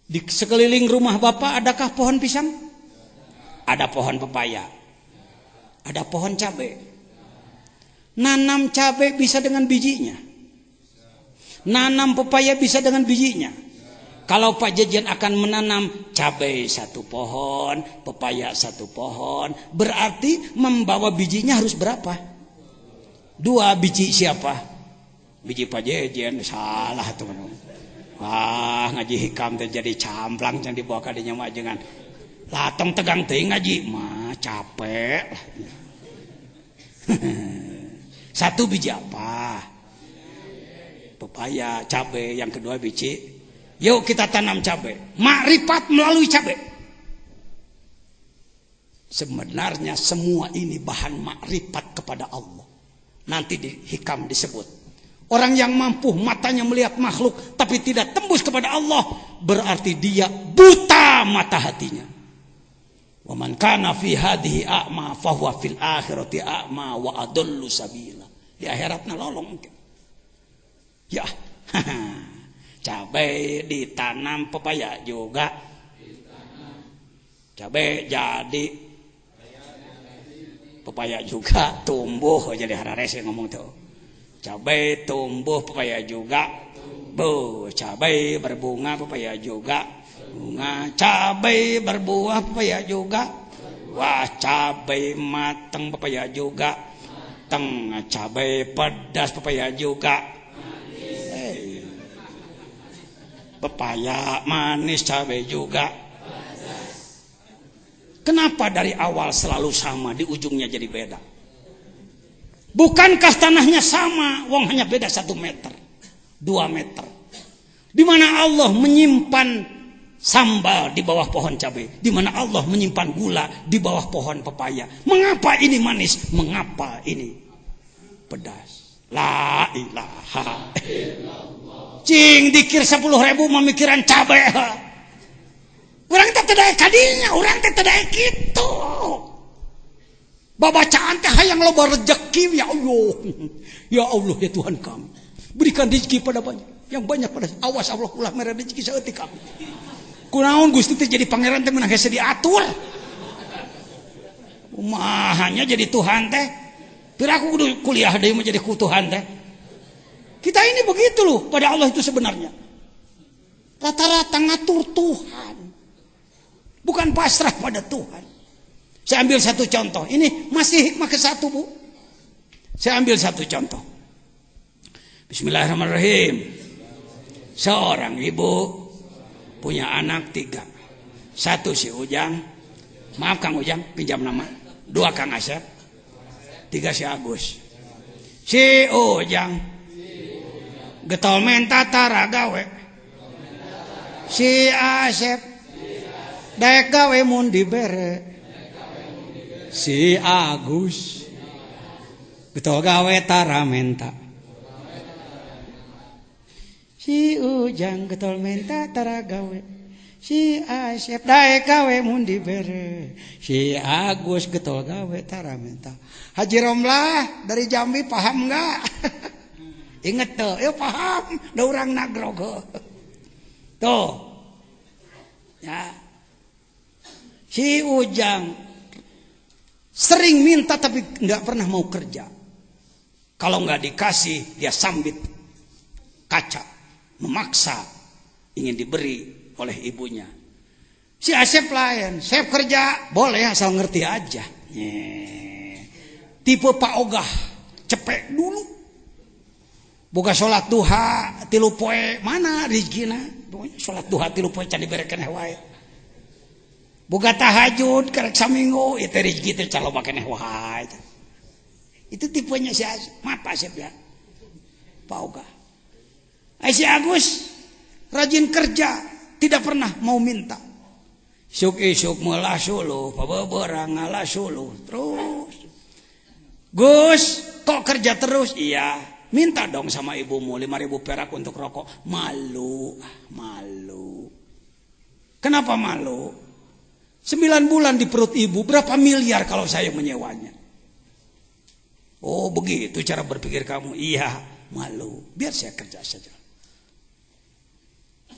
Di sekeliling rumah Bapak adakah pohon pisang? Ada pohon pepaya. Ada pohon cabai. Nanam cabai bisa dengan bijinya. Nanam pepaya bisa dengan bijinya. Kalau Pak Jejen akan menanam cabai 1 pohon, pepaya 1 pohon, berarti membawa bijinya harus berapa? 2 biji siapa? Biji Pak Jejen. Salah teman-teman. Wah, ngaji hikam jadi camplang yang dibawa kadinya majengan. Latong tegang teh ngaji mah capek. 1 biji apa? Pepaya, cabai, yang kedua biji. Yuk kita tanam cabai. Makrifat melalui cabai. Sebenarnya semua ini bahan makrifat kepada Allah. Nanti di hikam disebut. Orang yang mampu matanya melihat makhluk tapi tidak tembus kepada Allah, berarti dia buta mata hatinya. Wa man kana fi hadhihi a'ma fa huwa fil akhirati a'ma wa adallu sabila. Di akhiratna lolong. Ya. Cabai ditanam, pepaya juga. Cabai jadi, pepaya juga tumbuh. Jadi hararese ngomong tuh. Cabai tumbuh, pepaya juga. Cabai berbunga, pepaya juga. Bunga, cabai berbuah, pepaya juga. Wah, cabai matang, pepaya juga. Matang, cabai pedas, pepaya juga. Pepaya manis, cabai juga. Kenapa dari awal selalu sama, di ujungnya jadi beda? Bukankah tanahnya sama, wong hanya beda 1 meter, 2 meter. Di mana Allah menyimpan sambal di bawah pohon cabai, di mana Allah menyimpan gula di bawah pohon pepaya. Mengapa ini manis? Mengapa ini pedas? La ilaha illallah. Cing dikir 10.000 memikiran cabai. Urang teh teu kadinya, urang teh teu kitu. Babacaan teh hayang loba rezeki ya Allah. Ya Allah ya Tuhan kami. Berikan rezeki pada banyak, yang banyak pada awas Allah ulah mere rezeki saeutik kami. Kunaon Gusti teh jadi pangeran teh meunang hese diatur. Umahanya jadi Tuhan teh. Pira aku kudu kuliah deui mah jadi ku Tuhan teh. Kita ini begitu loh pada Allah itu sebenarnya. Rata-rata ngatur Tuhan. Bukan pasrah pada Tuhan. Saya ambil 1 contoh. Ini masih hikmah ke-1 Bu. Saya ambil 1 contoh. Bismillahirrahmanirrahim. Seorang ibu punya anak 3. 1 si Ujang. Maaf Kang Ujang, pinjam nama. 2 Kang Asep. 3 si Agus. Si Ujang getol menta tara gawe. Si Asep daek gawe mun dibere. Si Agus getol gawe tara menta. Si Ujang getol menta tara gawe. Si Asep daek gawe mun dibere. Si Agus getol gawe tara menta. Haji Romlah dari Jambi paham enggak? Ingat tuh, ya paham, da urang nagrog. Tuh. Ya. Si Ujang sering minta tapi enggak pernah mau kerja. Kalau enggak dikasih, dia sambit kaca, memaksa ingin diberi oleh ibunya. Si Asep lain, Asep kerja, boleh asal ngerti aja. Tipe Pak Ogah, cepek dulu. Boga sholat duha 3 poe mana rezekina? Pokoknya sholat duha 3 poe can diberekeneh wae. Boga tahajud karek saminggu ieu teh rezeki teh caloba keneh wae. Itu tipenya si Asep. Maaf Asep ya. Pak Oga. Si Agus rajin kerja, tidak pernah mau minta. Syuk-syuk meula suluh, pabeberang ngalah suluh terus. Gus, Kok kerja terus? Iya. Minta dong sama ibumu 5.000 perak untuk rokok. Malu. Kenapa malu? 9 bulan di perut ibu, berapa miliar kalau saya menyewanya? Oh begitu cara berpikir kamu. Iya, malu. Biar saya kerja saja.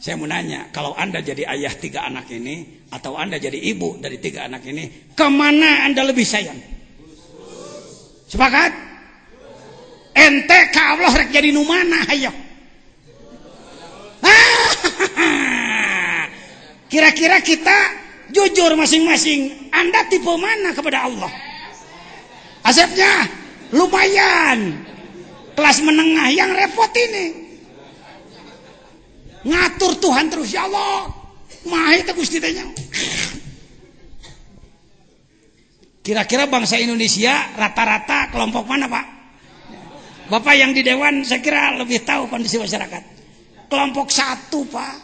Saya mau nanya, kalau Anda jadi ayah 3 anak ini, atau Anda jadi ibu dari 3 anak ini, kemana Anda lebih sayang? Sepakat? Ente ka Allah rek jadi nu mana hayo? Kira-kira kita jujur masing-masing, Anda tipe mana kepada Allah? Asepnya lumayan, kelas menengah. Yang repot ini ngatur Tuhan terus, ya Allah mah itu Gusti tanya. Kira-kira bangsa Indonesia rata-rata kelompok mana Pak? Bapak yang di Dewan saya kira lebih tahu kondisi masyarakat. Kelompok 1 Pak.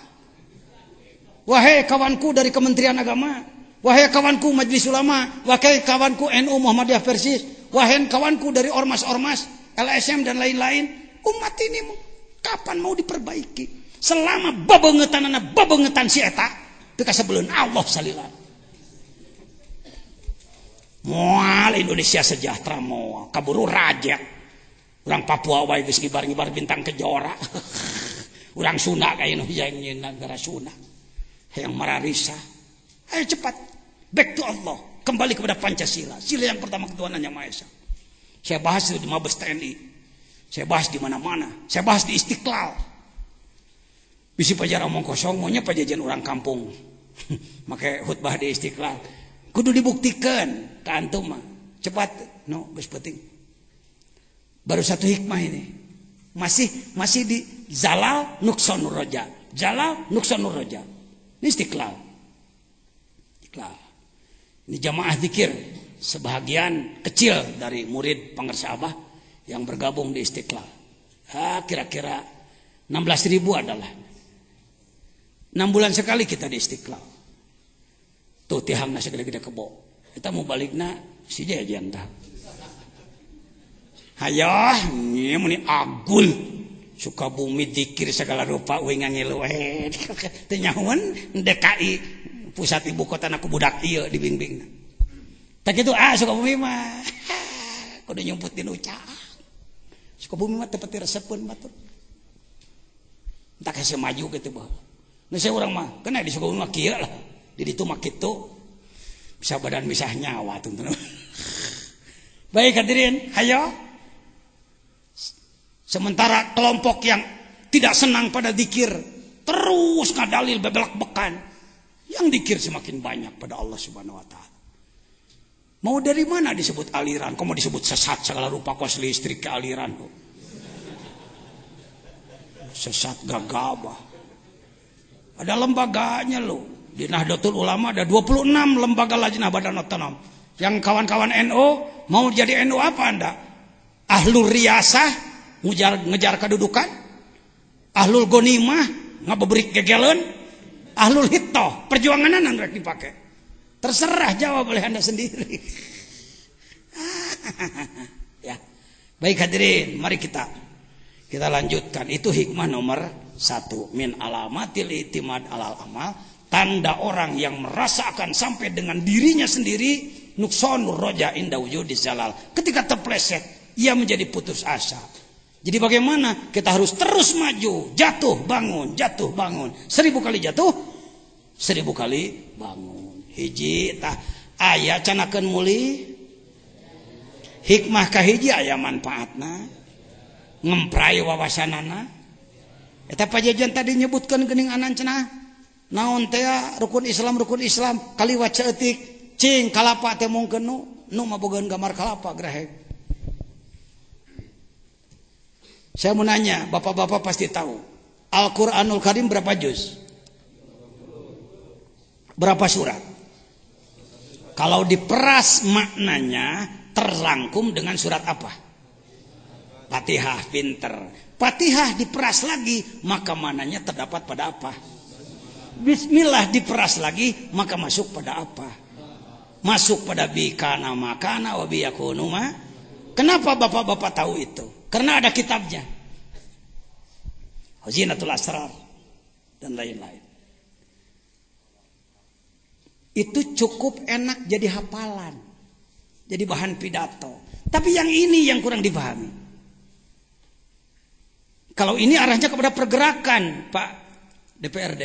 Wahai kawanku dari Kementerian Agama, wahai kawanku Majelis Ulama, wahai kawanku NU Muhammadiyah Persis, wahai kawanku dari ormas-ormas LSM dan lain-lain, umat ini kapan mau diperbaiki? Selama babengetan si eta teu kasebeleun Allah salila. Moal Indonesia sejahtera moal kaburu raja. Urang Papua wae geus ngibar-ngibar bintang kejora. Urang Sunda kayak nu yang negara Sunda. Yang mararisa. Ayo cepat back to Allah, kembali kepada Pancasila, sila yang pertama ketuhanan yang Maha Esa. Saya bahas itu di Mabes TNI. Saya bahas di mana-mana. Saya bahas di Istiqlal. Bisi pajar omong kosong, maunya pajajan orang kampung. Make khutbah di Istiqlal. Kudu dibuktikan ke antum mah. Cepat, no, geus penting. Baru 1 hikmah ini. Masih di Zalal Nuqsanur Roja. Zalal Nuqsanur Roja. Ini Istiqlal. Ini jamaah zikir. Sebahagian kecil dari murid pengersa Abah yang bergabung di Istiqlal. Kira-kira 16.000 adalah 6 bulan sekali kita di Istiqlal. Tuh tihangna segede-gede kebo. Kita mau balikna si jajan tah. Hayah, ini meni agul. Sukabumi dikir segala rupa we ngangilu we. Teu nyahoan DKI pusat ibu kota aku budak ieu dibimbingna. Tak kitu Sukabumi mah. Kudu nyumputin ucap. Sukabumi mah teu pati resepkeun batur. Entah kasih maju gitu bah. Nah saya orang mah kena di Sukabumi mah kieu lah. Di ditu mah kitu. Bisa badan bisa nyawa tuh. Baik hadirin, hayo. Sementara kelompok yang tidak senang pada zikir terus ngadalil bebelak bekan. Yang zikir semakin banyak pada Allah Subhanahu wa taala. Mau dari mana disebut aliran? Kok mau disebut sesat segala rupa kos listrik ke aliran kok. Sesat gagabah. Ada lembaganya loh. Di Nahdlatul Ulama ada 26 lembaga lajnah badan otonom. Yang kawan-kawan NU mau jadi NU apa Anda? Ahlul Riyasah ngejar kedudukan, Ahlul Gonimah ngabebrik gegeleun, Ahlul Hittoh perjuanganan rek dipakai. Terserah jawab oleh Anda sendiri. Ya. Baik hadirin, mari kita lanjutkan. Itu hikmah nomor 1, min alamatil itimad alal amal, tanda orang yang merasakan sampai dengan dirinya sendiri nuqsanur roja inda wujudis zalal. Ketika terpleset, ia menjadi putus asa. Jadi bagaimana? Kita harus terus maju, jatuh bangun, 1000 kali jatuh, 1000 kali bangun. Hiji tah aya canakeun muli hikmah kahiji aya manfaatna, ngemprai wawasanana. Eta pajajan tadi nyebutkeun geuning anan cenah naon teh rukun Islam kaliwat ceutik cing kalapa teh mungkeun nu mabogaan gambar kalapa grahek. Saya mau nanya, bapak-bapak pasti tahu Al-Quranul Karim berapa juz? Berapa surat? Kalau diperas maknanya terrangkum dengan surat apa? Fatihah, pinter. Fatihah diperas lagi, maka maknanya terdapat pada apa? Bismillah diperas lagi, maka masuk pada apa? Masuk pada bikana makana wa biyakunu ma. Kenapa bapak-bapak tahu itu? Karena ada kitabnya. Khazinatul Asrar dan lain-lain. Itu cukup enak jadi hafalan. Jadi bahan pidato. Tapi yang ini yang kurang dipahami. Kalau ini arahnya kepada pergerakan, Pak DPRD.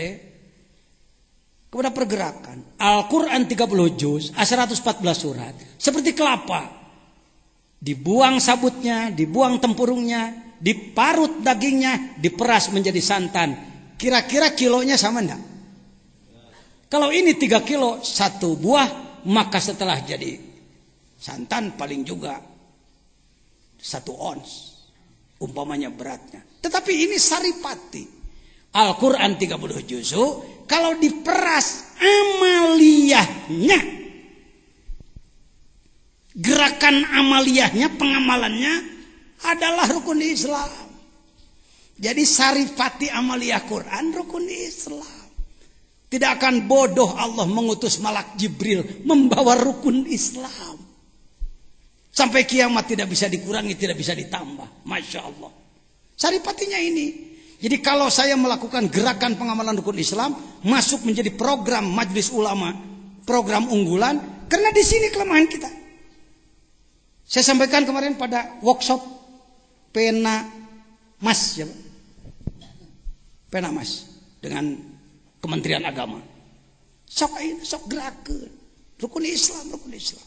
Kepada pergerakan. Al-Quran 30 juz, 114 surat. Seperti kelapa. Dibuang sabutnya, dibuang tempurungnya, diparut dagingnya, diperas menjadi santan. Kira-kira kilonya sama enggak? Kalau ini 3 kilo, 1 buah, maka setelah jadi santan paling juga 1 ons. Umpamanya beratnya. Tetapi ini saripati. Al-Quran 30 juz'u, kalau diperas amaliyahnya, gerakan amaliyahnya, pengamalannya adalah rukun Islam. Jadi saripati amaliyah Quran rukun Islam. Tidak akan bodoh Allah mengutus malak Jibril membawa rukun Islam. Sampai kiamat tidak bisa dikurangi, tidak bisa ditambah. Masya Allah. Saripatinya ini. Jadi kalau saya melakukan gerakan pengamalan rukun Islam, masuk menjadi program majelis ulama, program unggulan, karena di sini kelemahan kita. Saya sampaikan kemarin pada workshop pena mas, ya, pena mas dengan Kementerian Agama. Sok gerakan rukun Islam, rukun Islam.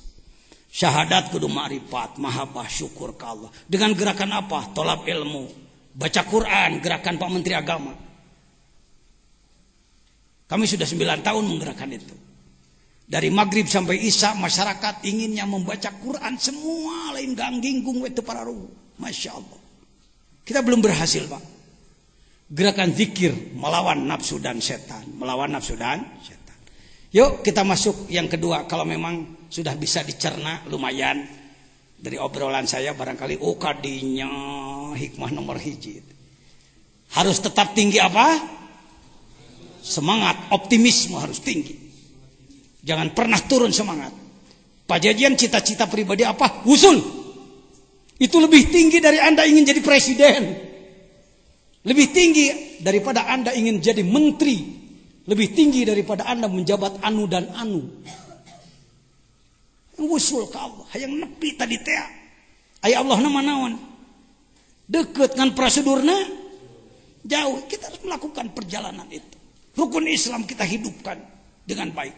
Syahadat kudu ma'rifat, mahabbah, syukur ke Allah. Dengan gerakan apa? Tolab ilmu. Baca Quran, gerakan Pak Menteri Agama. Kami sudah 9 tahun menggerakkan itu. Dari maghrib sampai isya masyarakat inginnya membaca Quran semua lain gangginggung itu para ruh. Masya Allah. Kita belum berhasil, Pak. Gerakan zikir melawan nafsu dan setan, melawan nafsu dan setan. Yuk kita masuk yang kedua. Kalau memang sudah bisa dicerna lumayan dari obrolan saya barangkali kadinya hikmah nomor 1. Harus tetap tinggi apa? Semangat, optimisme harus tinggi. Jangan pernah turun semangat. Pak Jajian cita-cita pribadi apa? Usul. Itu lebih tinggi dari Anda ingin jadi presiden. Lebih tinggi daripada Anda ingin jadi menteri. Lebih tinggi daripada Anda menjabat anu dan anu. Usul ke Allah. Hayang nepi tadi teh. Aya Allah nama naon. Deket dengan prosedurnya jauh. Kita harus melakukan perjalanan itu. Rukun Islam kita hidupkan dengan baik.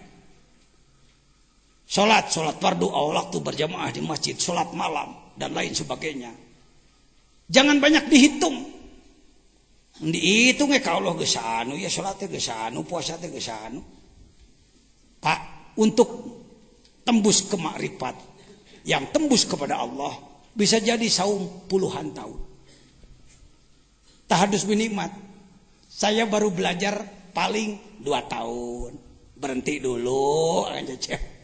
Sholat fardu waktu berjamaah di masjid, sholat malam dan lain sebagainya. Jangan banyak dihitung. Dihitung kalau geus anu ya sholatnya geus anu, puasanya geus anu. Pak, untuk tembus ke makrifat, yang tembus kepada Allah bisa jadi saum puluhan tahun. Tahadus binikmat. Saya baru belajar paling 2 tahun. Berhenti dulu aja cek.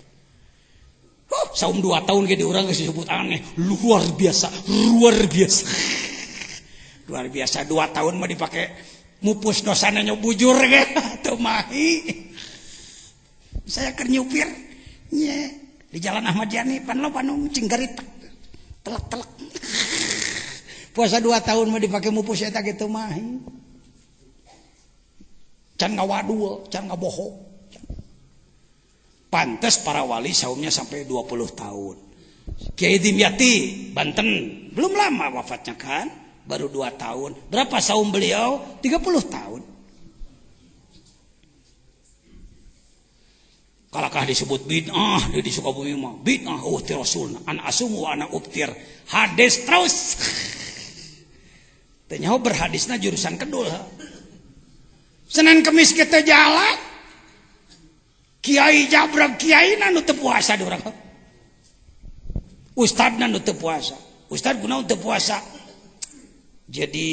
Saum 2 tahun jadi orang disebut aneh. Luar biasa. Luar biasa. Luar biasa 2 tahun mau dipakai mupus dosana bujur tuh mahi. Saya keur nyupir nya di Jalan Ahmad Yani pan lo panung cinggarit telak-telak. Puasa 2 tahun mau dipakai mupus eta gitu mahi. Can ngawadul, can ngabohong. Pantes para wali saumnya sampai 20 tahun. Kiai Dimyati, Banten, belum lama wafatnya kan? Baru 2 tahun. Berapa saum beliau? 30 tahun. Kalakah disebut bid'ah di Sukabumi mah? Bid'ah uhti rasulna, an asumu wa ana ubtir. Hadis terus. Tanya berhadisna jurusan kedul. Senin Kemis kita jalan. Kiai jabrag kiai nu teu puasa di urang. Ustadna nu teu puasa. Ustad kunaon teu puasa? Jadi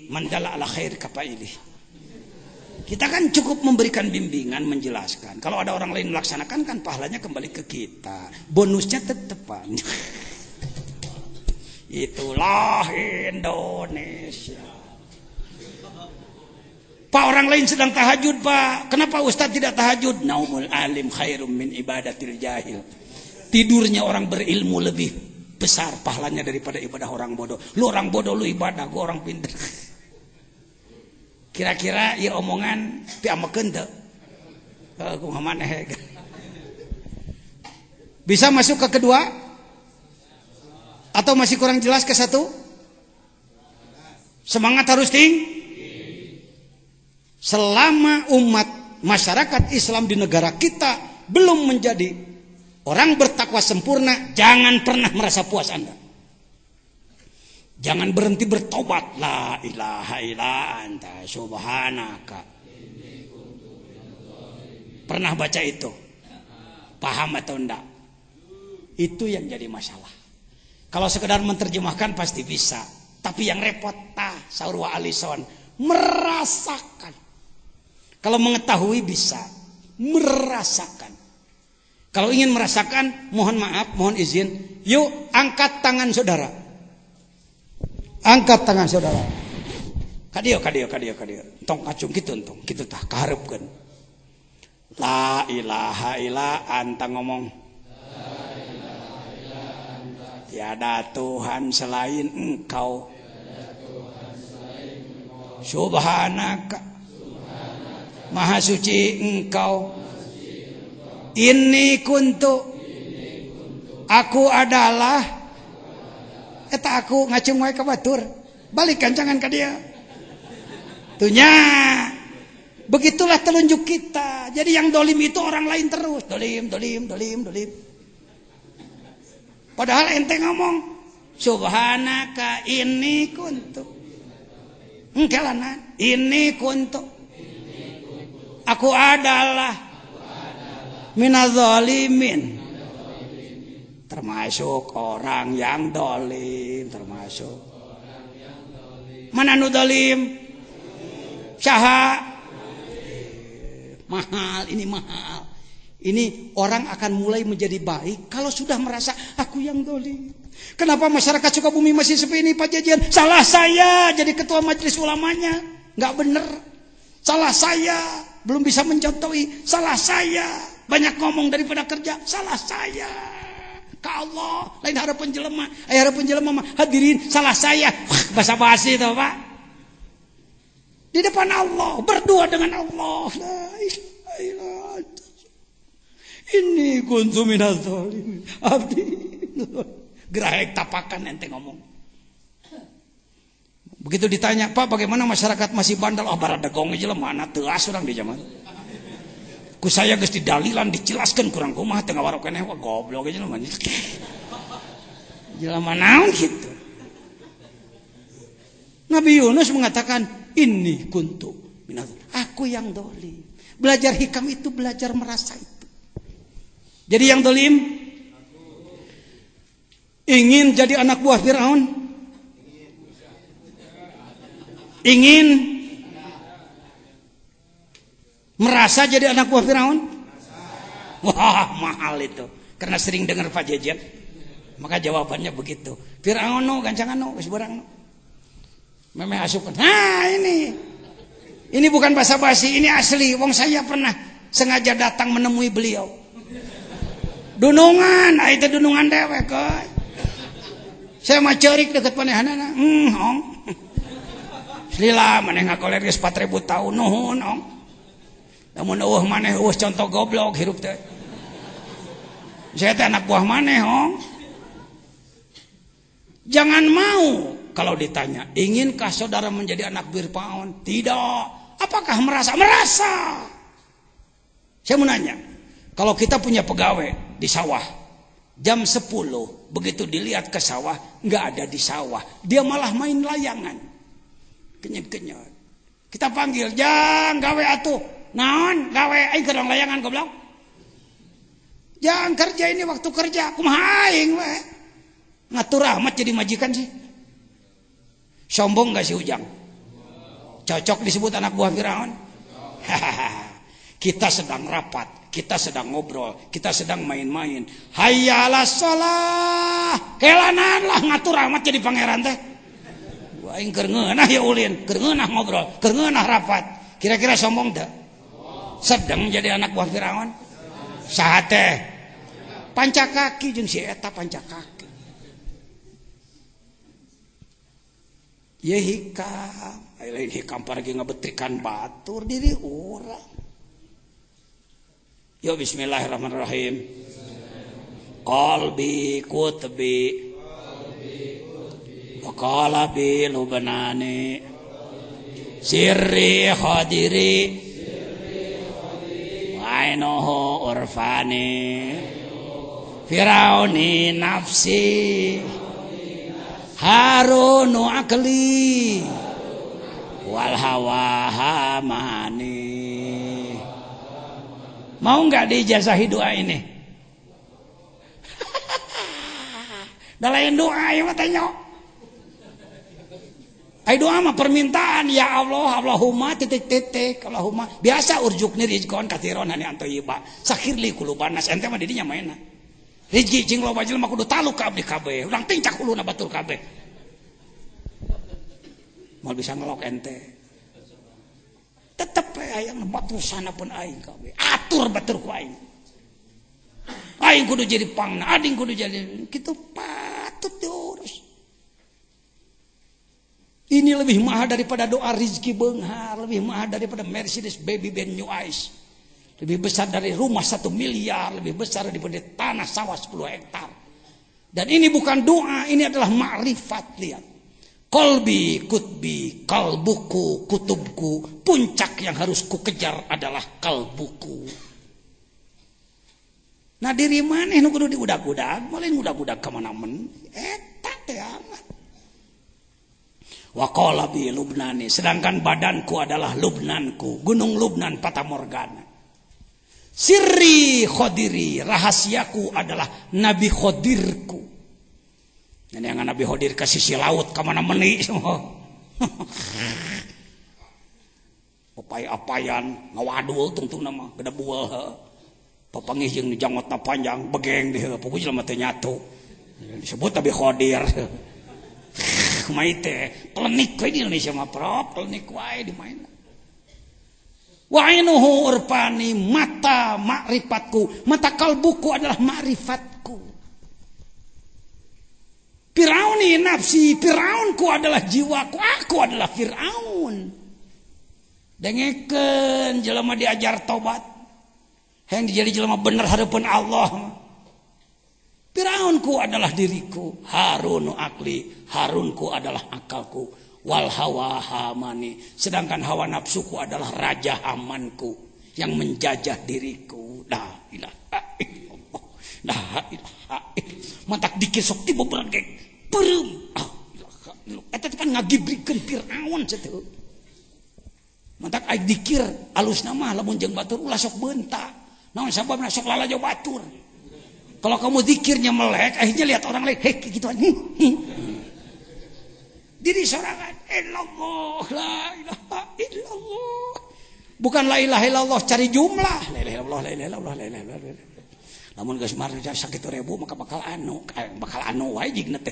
mandala ala khair kapailih. Kita kan cukup memberikan bimbingan, menjelaskan. Kalau ada orang lain melaksanakan kan pahalanya kembali ke kita. Bonusnya tetepan. Itulah Indonesia. Pak, orang lain sedang tahajud, Pak. Kenapa Ustadz tidak tahajud? Naumul alim khairum min ibadatil jahil. Tidurnya orang berilmu lebih besar pahalanya daripada ibadah orang bodoh. Lu orang bodoh lu ibadah, gua orang pintar. Kira-kira ieu omongan piamekeun teu? Kumaha maneh? Bisa masuk ke kedua? Atau masih kurang jelas ke satu? Semangat harus tinggi. Selama umat masyarakat Islam di negara kita belum menjadi orang bertakwa sempurna, jangan pernah merasa puas Anda. Jangan berhenti bertobat. La ilaha illa anta subhanaka. Pernah baca itu? Paham atau enggak? Itu yang jadi masalah. Kalau sekedar menerjemahkan pasti bisa, tapi yang repot saur wa alison merasakan. Kalau mengetahui bisa, merasakan. Kalau ingin merasakan, mohon maaf, mohon izin, yuk angkat tangan saudara. Angkat tangan saudara. Kadio. Tong acung kitu entong, kitu tah kaharepkeun. La ilaha illa anta ngomong. Tiada Tuhan selain Engkau. Subhanaka. Maha suci Engkau. Inni kuntu. Aku adalah. Eta aku ngacung wae ka batur. Balik kancangan ka dia. Tunya. Begitulah telunjuk kita. Jadi yang dolim itu orang lain terus. Dolim. Padahal ente ngomong. Subhanaka inni kuntu. Engkelanan. Inni kuntu. Aku adalah minadzalimin, termasuk orang yang dolim, termasuk mana nu dolim? Saha? Mahal, ini mahal. Ini orang akan mulai menjadi baik kalau sudah merasa aku yang dolim. Kenapa masyarakat Sukabumi masih seperti ini Pak Jajan? Salah saya jadi ketua majelis ulamanya, nggak bener. Salah saya belum bisa mencontohi. Salah saya banyak ngomong daripada kerja. Salah saya ka Allah lain harapan jelema. Harapan jelema mah hadirin salah saya. Basa-basi itu Pak. Di depan Allah berdua dengan Allah. La ilaha illallah. Ini kuntu minaz zalimin. Abdi. Gerahek tapakan ente ngomong. Begitu ditanya, Pak bagaimana masyarakat masih bandel? Oh baradegong aja lah mana teas orang di zaman. Ku saya geus didalilan dijelaskan kurang kumaha teu ngawarok keneh wah goblok aja lah mana. Jelema naon gitu. Nabi Yunus mengatakan ini kuntu minaz. Aku yang dolim. Belajar hikam itu belajar merasa itu. Jadi yang dolim ingin jadi anak buah Firaun. Ingin merasa jadi anak buah Firaun? Wah mahal itu. Karena sering dengar Pak Jejen. Maka jawabannya begitu. Firaun no, gancangan no, sebarang no. Memang asupan. Nah ini bukan basa-basi, ini asli. Wong saya pernah sengaja datang menemui beliau. Dunungan, itu dunungan dewek. Saya mah cerik deket panehanana. Hong. Lila maneh ngakoler geus 4000 tahun nuhun ong. Lamun eueuh maneh eueuh contoh goblok hirup teh. Saya teh anak buah maneh ong. Jangan mau kalau ditanya, inginkah saudara menjadi anak Fir'aun? Tidak. Apakah merasa? Merasa. Saya mau nanya, kalau kita punya pegawai di sawah, jam 10 begitu dilihat ke sawah, nggak ada di sawah, dia malah main layangan. Kenyot-kenyot. Kita panggil, "Jang, gawe atuh." Naon? Gawe aing keur layangan goblok. Jang kerja ini waktu kerja, kumaha aing we. Ngatur amat jadi majikan sih. Sombong gak sih Ujang? Cocok disebut anak buah Firaun? Kita sedang rapat, kita sedang ngobrol, kita sedang main-main. Hayya 'alas shalah. Helanan lah ngatur amat jadi pangeran teh. Aing keur ngeunah ya ulin, keur ngeunah ngobrol, keur ngeunah rapat. Kira-kira sombong teu? Sedang jadi anak buah Firaun. Saha teh? Pancakaki jeung si eta pancakaki. ya hikam lain hikam pergi ngebetrikan batur diri urang. Yo bismillahirrahmanirrahim. Qalbi kutbi wa qalabi lubnani sirri khadiri wa ainuhu urfani firauni nafsi harunu akli wal hawa hamani. Mau nggak diijazahi doa ini? Dah lain doa ya matanya. Ai doa mah permintaan ya Allah, Allahumma titik-titik, Allahumma. Biasa urjukni rizqon katsiron hani antoyiba. Sakhirli kulubanas ente mah didinya mainna. Rizki cing loba jelema kudu taluk ka abdi kabeh. Urang tincak huluna batur kabeh. Mal bisa ngelok ente. Tetep aya batur sana pun aing kabeh. Atur batur ku aing. Aing kudu jadi pangna, ading kudu jadi kitu patut diurus. Ini lebih mahal daripada doa rizki beunghar, lebih mahal daripada Mercedes baby brand new ice. Lebih besar dari rumah 1 miliar, lebih besar daripada tanah sawah 10 hektar. Dan ini bukan doa, ini adalah ma'rifat. Lihat. Qalbi kutbi, kalbuku, kutubku. Puncak yang harus kukejar adalah kalbuku. Nah diri mana nu kudu diudag-udag, malin udag-udag ka mana-men. Eta teh amat. Wa qalabi lubnani, sedangkan badanku adalah Lubnanku, gunung Lubnan Fatamorgana. Sirri khodiri, rahasiaku adalah Nabi Khodirku. Dan yang Nabi Khodir ke sisi laut kemana meni papai-apayan ngawadul tungtung nama gede buah papangih yang jangotna panjang begeng deh pokoknya jelema teh nyatu disebut Nabi Khodir. Maite klenik we di Indonesia mah prop klenik wae di main. Wa ainuhu urfani, mata makrifatku, mata kalbuku adalah makrifatku. Firauni nafsi, Firaunku adalah jiwaku, aku adalah Firaun. Dengekeun jelema diajar tobat. Yang dijadi jelema bener hareupeun Allah. Firaunku adalah diriku, Harunu akli, Harunku adalah akalku, wal hawa hamani, sedangkan hawa nafsuku adalah raja Hamanku yang menjajah diriku. La ilaha illallah, la ilaha illallah. Matak dikir sok tiba berat kayak perem. Eta teh kan ngagibrikeun Firaun cenah. Matak aing dikir alusna mah lamun jeung batur ulah sok beunta. Naon sababna sok lalajo batur. Kalau kamu zikirnya melek, akhirnya lihat orang lain, hei gitu aja. Diri sorangan, illallah, la ilaha illallah. Bukan la ilaha illallah cari jumlah. La ilaha illallah, la ilaha illallah, la ilaha illallah. Namun geus mah sakit 1000 maka bakal anu wae jigna teh.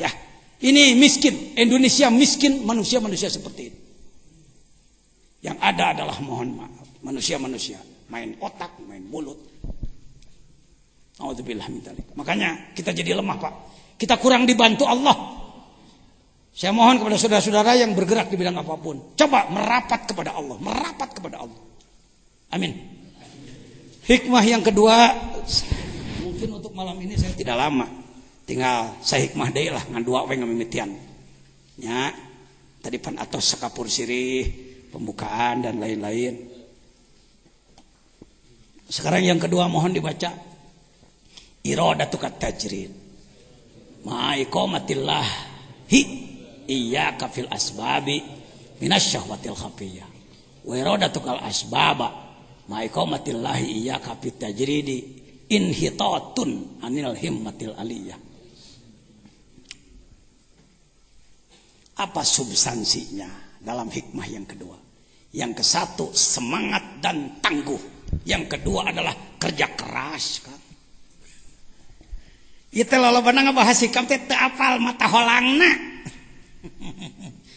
Ya, ini miskin, Indonesia miskin, manusia-manusia seperti itu. Yang ada adalah mohon maaf, manusia-manusia main otak, main mulut. A'udzubillah min dzalik. Makanya kita jadi lemah, Pak. Kita kurang dibantu Allah. Saya mohon kepada saudara-saudara yang bergerak di bidang apapun, coba merapat kepada Allah, merapat kepada Allah. Amin. Hikmah yang kedua, mungkin untuk malam ini saya tidak lama. Tinggal saya hikmah deui lah ngan dua we ngamimitian. Nya, tadi pan atos sakapur sirih, pembukaan dan lain-lain. Sekarang yang kedua mohon dibaca. Iradatukat tajrid ma'iqamatillah iyyaka fil asbabi minasyahwatil khafiyah wa iradatukal asbaba ma'iqamatillah iyyaka fit tajridi inhitatun anil himmatil aliyah. Apa substansinya dalam hikmah yang kedua? Yang ke-1 semangat dan tangguh, yang kedua adalah kerja keras kan. Itu lolobana ngabahas hikam teh teu apal mata holangna.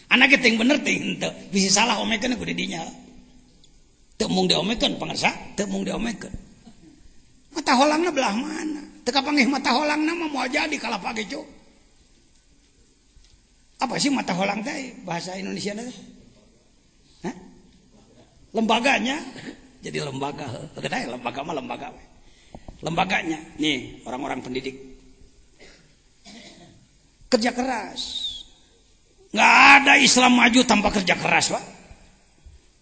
Anak kita yang bener teh henteu bisi salah omekeun ku di dinya. Teu mung diomekeun pangarsa, teu mung diomekeun. Mata holangna belah mana? Teu kapanggih mata holangna mah moal jadi kalapage cu. Apa sih mata holang teh bahasa Indonesia teh? Hah? Lembaganya. Jadi lembaga. Lembaga mah lembaga. Lembaganya. Nih, orang-orang pendidik. Kerja keras. Nggak ada Islam maju tanpa kerja keras, Pak.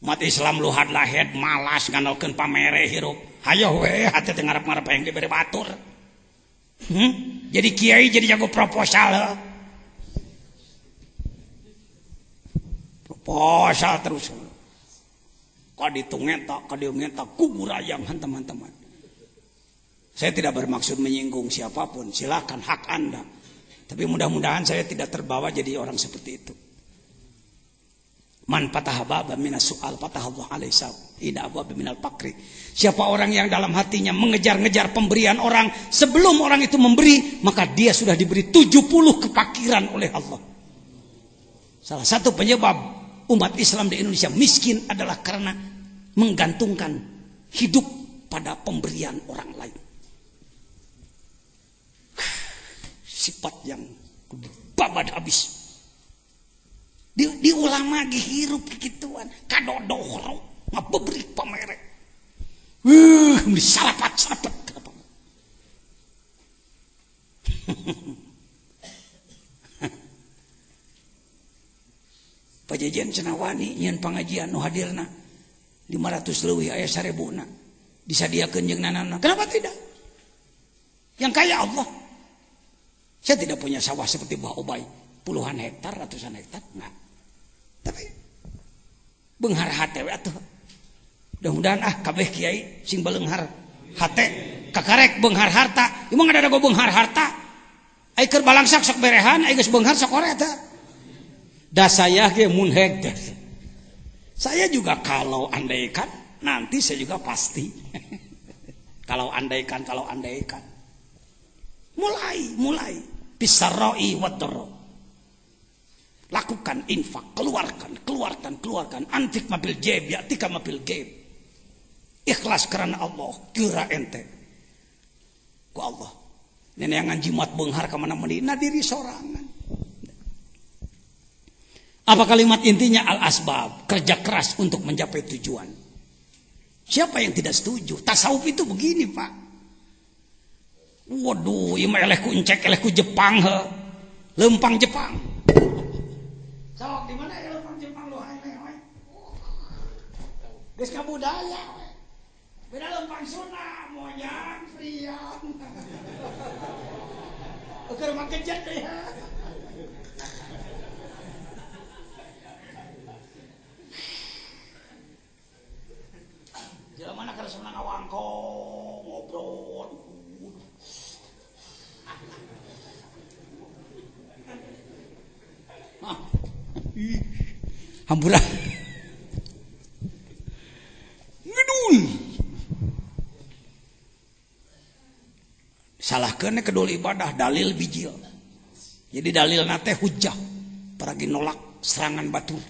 Umat Islam luhad lahed malas ngandalkeun pamere hirup. Hayo we hate teu ngarep-ngarep hayang dibere batur. Jadi kiai jadi jago proposal. Proposal terus. Kaditu ngetak, kadieu ngetak kuburayangan teman-teman. Saya tidak bermaksud menyinggung siapapun, silakan hak Anda. Tapi mudah-mudahan saya tidak terbawa jadi orang seperti itu. Man fataha baban minas su'al fataha Allah alaihi sab. Ida abwab minal fakri. Siapa orang yang dalam hatinya mengejar-ngejar pemberian orang sebelum orang itu memberi, maka dia sudah diberi 70 kefakiran oleh Allah. Salah satu penyebab umat Islam di Indonesia miskin adalah karena menggantungkan hidup pada pemberian orang lain. Sifat yang babad habis. Di ulama hirup kegituan kadodohro ngabebrik pamere. Disalapat-salapat. Pajajian cenawani nyen pangajian nu hadirna 500 leuwih aya 1000 disadiakeun jeung nanana. Kenapa tidak? Yang kaya Allah. Saya tidak punya sawah seperti Mbah Ubay, puluhan hektar, ratusan hektar, enggak. Tapi beunghar hate we atuh. Mudah-mudahan kabeh kiai sing beunghar hate kakarek beunghar harta. Imong ada go beunghar harta. Ai keur balangsak sok berehan, ai geus beunghar sok ore teh. Da saya ge mun hektar. Saya juga kalau andaikan nanti saya juga pasti. Kalau andaikan. Mulai bisaroi wadoro. Lakukan infak, keluarkan. Antik mabil jeb, ya tika mabil jeb. Ikhlas karena Allah, kira ente. Ku Allah. Nenek yang jimat beunghar ka mana mendina diri sorangan. Apa kalimat intinya? Al-asbab, kerja keras untuk mencapai tujuan. Siapa yang tidak setuju? Tasawuf itu begini, Pak. Waduh, ieu mah eleh ku encek, eleh ku Jepang he. Lempang Jepang. Sok di mana ya lempang Jepang lu hae we. Geus ka budaya we. Beda lempang Sunda, moyang, priang. Keur make jet deui ha. Jelema na keur senang ngawangko, ngobrol. Hampura ngedul salahkeun kedul ibadah dalil bijil. Jadi dalil nate hujjah paragi nolak serangan batur.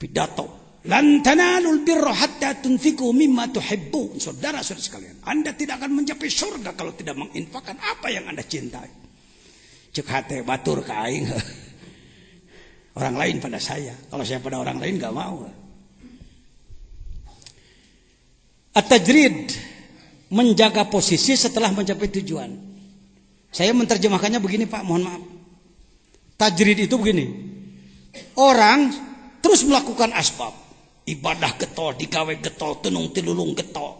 Pidato lan tanalul birra hatta tunfiqu mimma tuhibbun. Saudara-saudara sekalian, Anda tidak akan mencapai surga kalau tidak menginfakkan apa yang Anda cintai. Cek hate batur ka aing. Orang lain pada saya. Kalau saya pada orang lain enggak mau. At-tajrid, menjaga posisi setelah mencapai tujuan. Saya menerjemahkannya begini, Pak, mohon maaf. Tajrid itu begini. Orang terus melakukan asbab. Ibadah getol, digawe getol, tenung tilulung getol.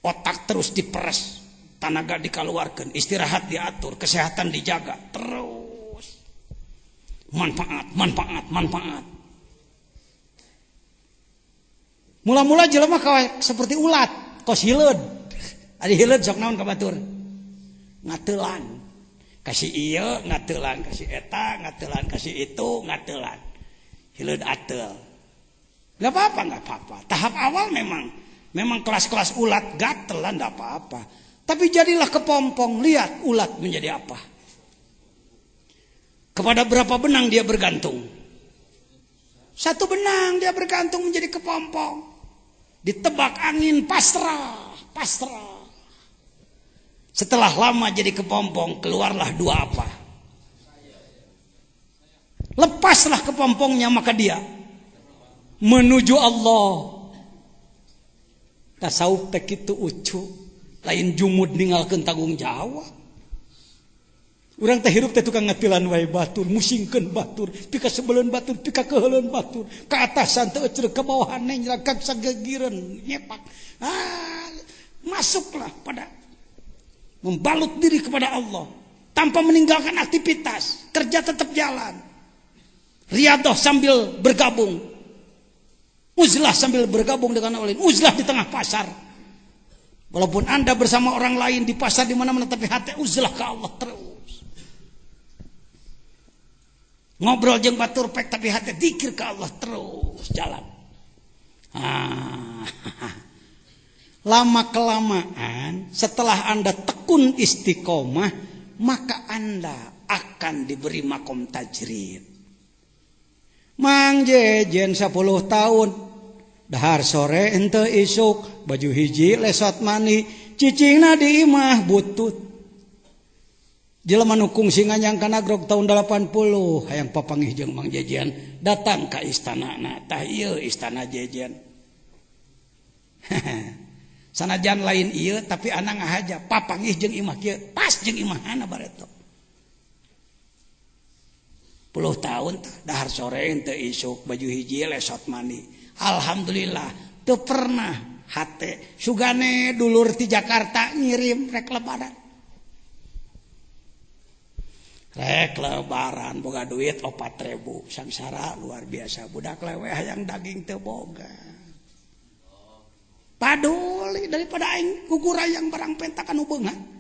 Otak terus diperes. Tenaga dikeluarkan, istirahat diatur, kesehatan dijaga, terus manfaat. Mula-mula jelema seperti ulat, kos hileud. Adi hileud sok naon ka batur? Ngateulan. Kasih ieu ngateulan, kasih eta ngateulan, kasih itu ngateulan. Hileud ateul. Enggak apa-apa. Tahap awal memang kelas-kelas ulat gatelan enggak apa-apa. Tapi jadilah kepompong, lihat ulat menjadi apa. Kepada berapa benang dia bergantung? Satu benang dia bergantung menjadi kepompong. Ditebak angin pasrah. Setelah lama jadi kepompong, keluarlah dua apa? Lepaslah kepompongnya, maka dia menuju Allah. Tasawuf teh kitu ucu, lain jumud ninggalkeun tanggung jawab. Urang teh hirup teh tukang ngatilan wae batur, musingkeun batur, pika sebeleun batur, pika keheuleun batur, ka atasan teh eceureuh ka bawahan nyelakak sagegireun nyepak. Masuklah pada membalut diri kepada Allah tanpa meninggalkan aktivitas, kerja tetap jalan. Riyadhah sambil bergabung, uzlah sambil bergabung dengan orang lain, uzlah di tengah pasar. Walaupun Anda bersama orang lain di pasar di mana-mana, tapi hati uzlah ke Allah terus. Ngobrol jeung batur pek tapi hati zikir ke Allah terus jalan. Lama kelamaan setelah Anda tekun istiqomah, maka Anda akan diberi makom tajrid. Mang Jejen 10 tahun dahar sore ente isuk baju hiji lesot mani cicingna di imah butut jelema nu kungsi nganyang kana grog tahun 80 hayang papanggih jeung Mang Jejen datang ka istanana tah ieu istana Jejen. Sanajan lain ieu tapi anak ngahaja papanggih jeung imah kieu pas jeung imahana bareto. 10 tahun dahar sore ente isuk baju hiji lesot mani. Alhamdulillah teu pernah hate sugane dulur ti Jakarta ngirim rek lebaran. Rek lebaran boga duit 4.000 sangsara luar biasa. Budak lewe hayang daging teu boga. Paduli daripada aing gugurayang barang pentak anu beungan.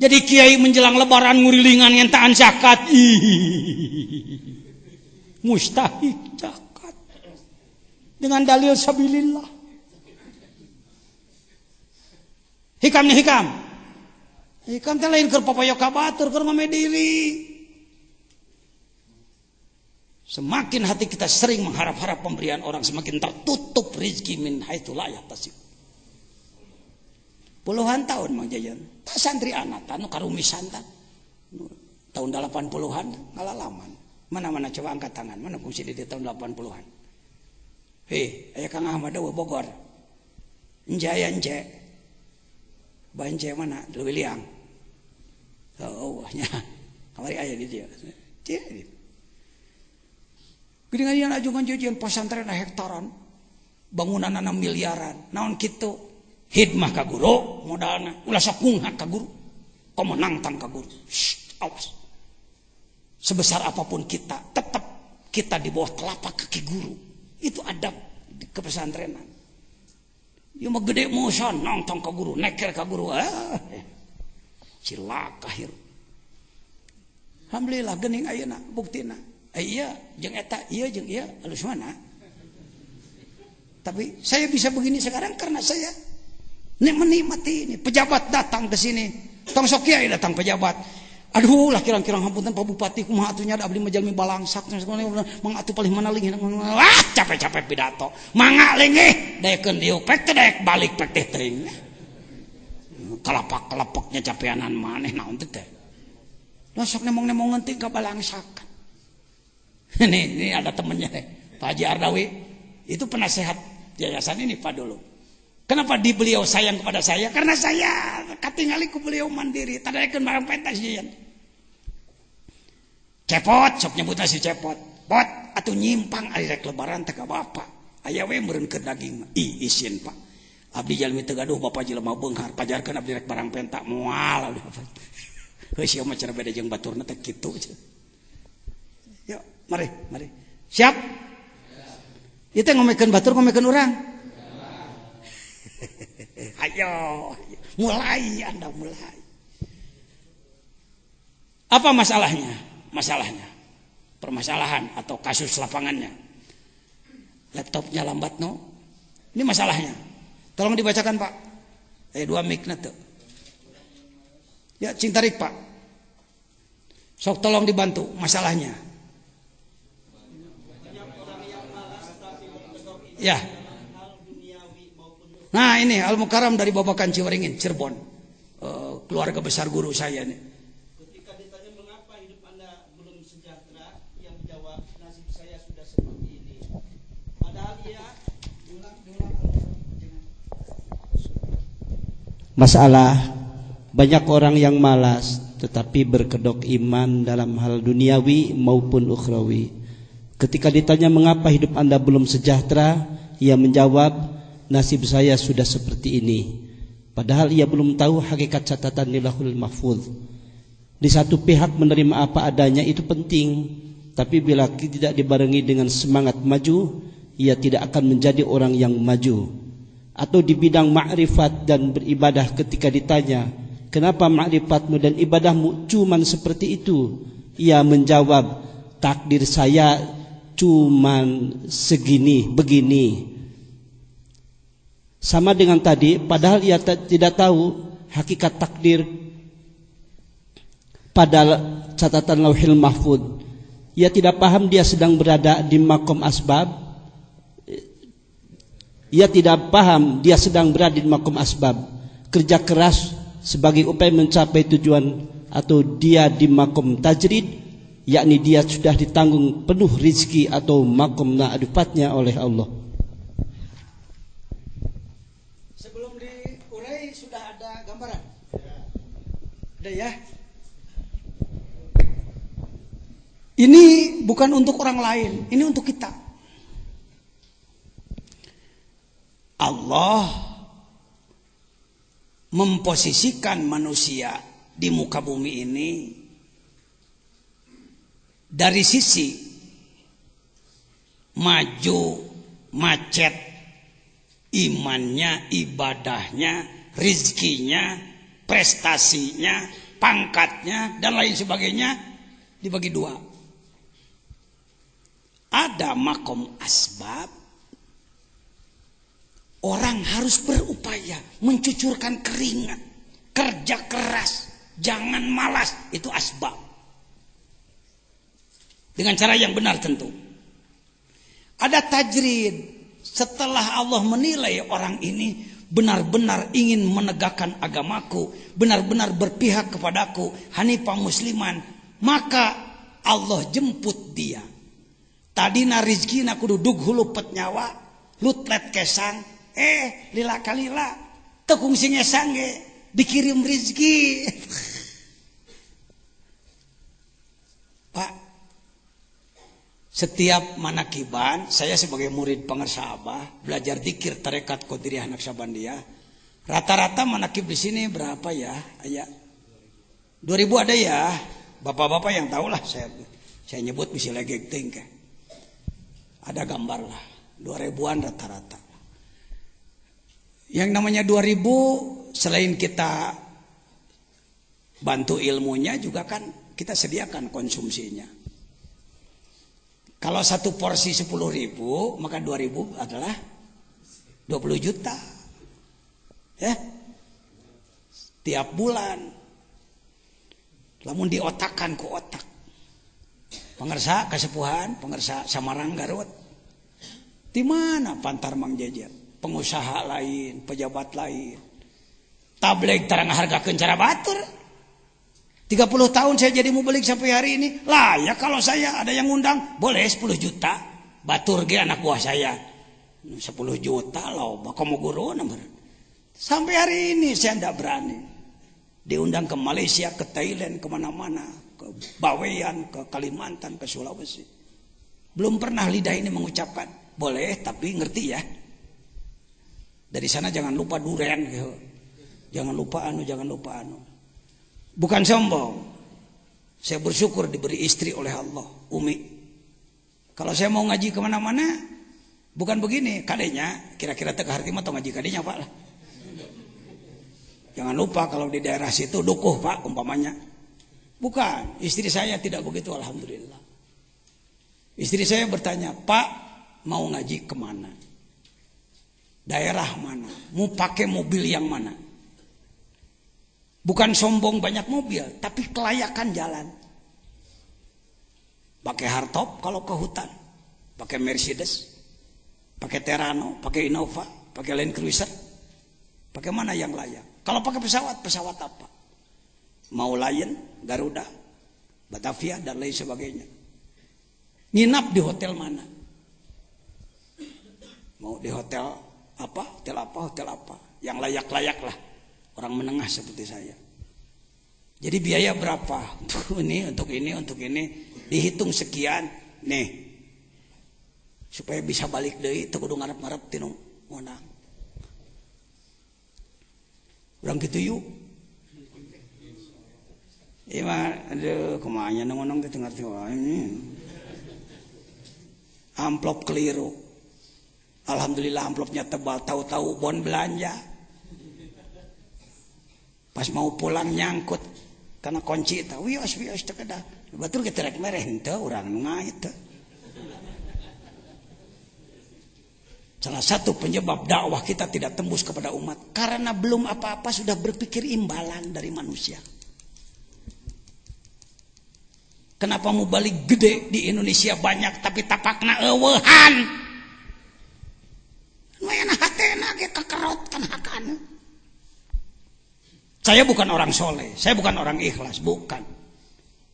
Jadi kiai menjelang lebaran ngurilingan ngentaan zakat. Mustahik zakat. Dengan dalil sabilillah. Hikamnya hikam. Hikam teh lain keur papayo ka batur keur ngamediri. Semakin hati kita sering mengharap-harap pemberian orang, semakin tertutup rezeki min haitsu la yahtasib. Puluhan tahun Mang Jajan tak santri anak tanu karumisan tan tahun 80-an ngalalaman mana-mana coba angkat tangan mana kungsi di tahun 80-an. Aya Kang Ahmad Dawa Bogor enjaya ence bance mana leuwih liang nya kamari aya di dieu geuningan ieu ajukan Jajan pasantren hektaran bangunanna miliaran naon kitu. Hidmah ka guru modalna ulah sok ngunghat ka guru komo nangtang ka guru. Awas sebesar apapun kita tetap kita di bawah telapak kaki guru, itu adab di kepesantrenan. Ieu mah gede mosan nangtang ka guru neker ka guru cilaka hirup. Alhamdulillah geuning ayeuna buktina iya jeung eta iya jeung ieu alus mana. Tapi saya bisa begini sekarang karena saya menikmati ini. Pejabat datang ke sini, tong sok kiai datang pejabat. Aduh lah kirang-kirang hampunten Pak Bupati kumaha atunya da abdi majalmi balangsak mang atuh palih mana leungih capek-capek pidato. Mangga leungih daekeun dieu pek teh daek balik pek teh teuing. Kalapak-kalapaknya capeanan maneh naon teh teh. Lah sok nemong-nemongan teh ka balangsakan. Ini ada temennya Pak Haji Ardawi, itu penasehat yayasan ini Pak dulu. Kenapa di beliau sayang kepada saya? Karena saya katingali ku beliau mandiri. Tadaekeun barang pentas jian. Cepot, sok nyebutna si cepot. Pot atuh nyimpang ari rek lebaran teh ka bapak. Aya we meureun keur daging. Isin Pak. Abdi jalmi teu gaduh bapak jelema beunghar. Pajarkeun abdi rek barang pentak moal abdi bapak. Geus ieu mah cara beda jeung baturna teh kitu. Yuk, mari. Siap? Ieu teh ngomekeun batur ngomekeun urang. Ayo, mulai Anda mulai. Apa masalahnya? Permasalahan atau kasus lapangannya. Laptopnya lambat no. Ini masalahnya. Tolong dibacakan Pak. 2 mic-na tuh. Ya, cing tarik Pak. Sok tolong dibantu masalahnya. Ya. Nah ini Al Mukarram dari Babakan Ciwaringin Cirebon. keluarga besar guru saya nih. Ketika ditanya mengapa hidup Anda belum sejahtera, yang menjawab nasib saya sudah seperti ini. Padahal ia masalah banyak orang yang malas tetapi berkedok iman dalam hal duniawi maupun ukhrawi. Ketika ditanya mengapa hidup Anda belum sejahtera, ia menjawab, nasib saya sudah seperti ini. Padahal ia belum tahu hakikat catatan di Lauhul Mahfuz. Di satu pihak menerima apa adanya itu penting, tapi bila tidak dibarengi dengan semangat maju, ia tidak akan menjadi orang yang maju. Atau di bidang ma'rifat dan beribadah, ketika ditanya, kenapa ma'rifatmu dan ibadahmu cuman seperti itu? Ia menjawab, takdir saya cuman segini, begini. Sama dengan tadi, padahal ia tidak tahu hakikat takdir pada catatan Lauhil Mahfuz. Ia tidak paham dia sedang berada di makom asbab. Ia tidak paham dia sedang berada di makom asbab. Kerja keras sebagai upaya mencapai tujuan, atau dia di makom tajrid, yakni dia sudah ditanggung penuh rizki atau makom ma'rifatnya oleh Allah. Sebelum diurai sudah ada gambaran? Ada ya? Ini bukan untuk orang lain, ini untuk kita. Allah memposisikan manusia di muka bumi ini dari sisi maju, macet, imannya, ibadahnya, rizkinya, prestasinya, pangkatnya, dan lain sebagainya dibagi dua. Ada makom asbab. Orang harus berupaya mencucurkan keringat, kerja keras, jangan malas, itu asbab. Dengan cara yang benar tentu. Ada tajrid. Setelah Allah menilai orang ini benar-benar ingin menegakkan agamaku, benar-benar berpihak kepadaku, hanifah musliman, maka Allah jemput dia. Tadina rizkina kudu dug hulu pet nyawa, lutlet kesang, lila kalila tekung singe sangge dikirim rizki. Pak, setiap manakiban, saya sebagai murid pengersa Abah belajar zikir tarekat Qadiriyah Naqsabandiyah, rata-rata manakib di sini berapa ya? Ayah 2000 ada ya, bapak-bapak yang tahu lah, saya nyebut misalnya gegting, ada gambar lah 2000-an rata-rata. Yang namanya 2000, selain kita bantu ilmunya juga kan kita sediakan konsumsinya. Kalau satu porsi 10.000, maka 2000 adalah 20 juta. Ya. Tiap bulan. Lamun diotakan ku otak. Pengersa Kasepuhan, pengersa Samarang Garut. Di mana Pantar Mang Jejer? Pengusaha lain, pejabat lain. Tabligh tarang hargakeun cara batur. 30 tahun saya jadi mubalig sampai hari ini. Lah ya kalau saya ada yang ngundang, boleh 10 juta. Batur ge anak buah saya. 10 juta loh, bakal mau guru nomor. Sampai hari ini saya tidak berani. Diundang ke Malaysia, ke Thailand, kemana-mana. Ke Bawean, ke Kalimantan, ke Sulawesi. Belum pernah lidah ini mengucapkan. Boleh tapi ngerti ya. Dari sana jangan lupa duren gitu. Jangan lupa anu. Bukan sombong. Saya bersyukur diberi istri oleh Allah, Umi. Kalau saya mau ngaji kemana-mana, bukan begini, kadenya kira-kira teka harti mah ngaji kadenya Pak lah. Jangan lupa kalau di daerah situ dukuh Pak umpamanya. Bukan, istri saya tidak begitu, alhamdulillah. Istri saya bertanya, Pak mau ngaji kemana? Daerah mana? Mau pakai mobil yang mana? Bukan sombong banyak mobil, tapi kelayakan jalan. Pakai hardtop kalau ke hutan, pakai Mercedes, pakai Terrano, pakai Innova, pakai Land Cruiser, pakai mana yang layak? Kalau pakai pesawat, pesawat apa? mau Lion, Garuda, Batavia dan lain sebagainya. Nginap di hotel mana? Mau di hotel apa? Hotel apa? Yang layak-layak lah. Orang menengah seperti saya. Jadi biaya berapa? Untuk ini, dihitung sekian. Nih, supaya bisa balik deui teu kudu ngarep-ngarep tinu monang. Urang kitu yuk. Ieu mah aduh kumaha nya ngomong kitu ngarti wae. Amplop keliru. Alhamdulillah amplopnya tebal, tahu-tahu bon belanja. Pas mau pulang nyangkut karena kunci eta. Wios teu kada. Batur kita rek mereh henteu urang nu ngait teh. Salah satu penyebab dakwah kita tidak tembus kepada umat karena belum apa-apa sudah berpikir imbalan dari manusia. Kenapa mau balik gede di Indonesia banyak tapi tapakna eueuhan? Mayana hatena ge kakerot kan hakan. Saya bukan orang soleh, saya bukan orang ikhlas, bukan.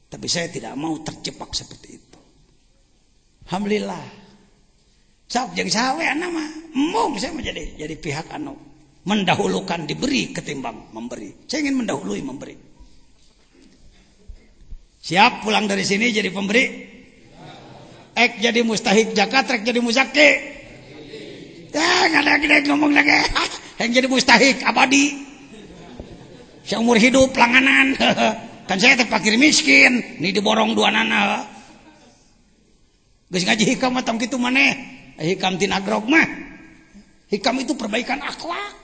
Tapi saya tidak mau terjebak seperti itu. Alhamdulillah. Sok jeung sawe mah embung saya menjadi pihak anu mendahulukan diberi ketimbang memberi. Saya ingin mendahului memberi. Siap pulang dari sini jadi pemberi? Ek jadi mustahik zakat, rek jadi muzaki. Ya, ngada-ngada ngomong lagi. Yang jadi mustahik abadi. Seumur hidup langganan. Kan saya teh fakir miskin, ini diborong dua nana. Geus ngaji hikam mah tong kitu maneh. Hikam tina grog mah. Hikam itu perbaikan akhlak.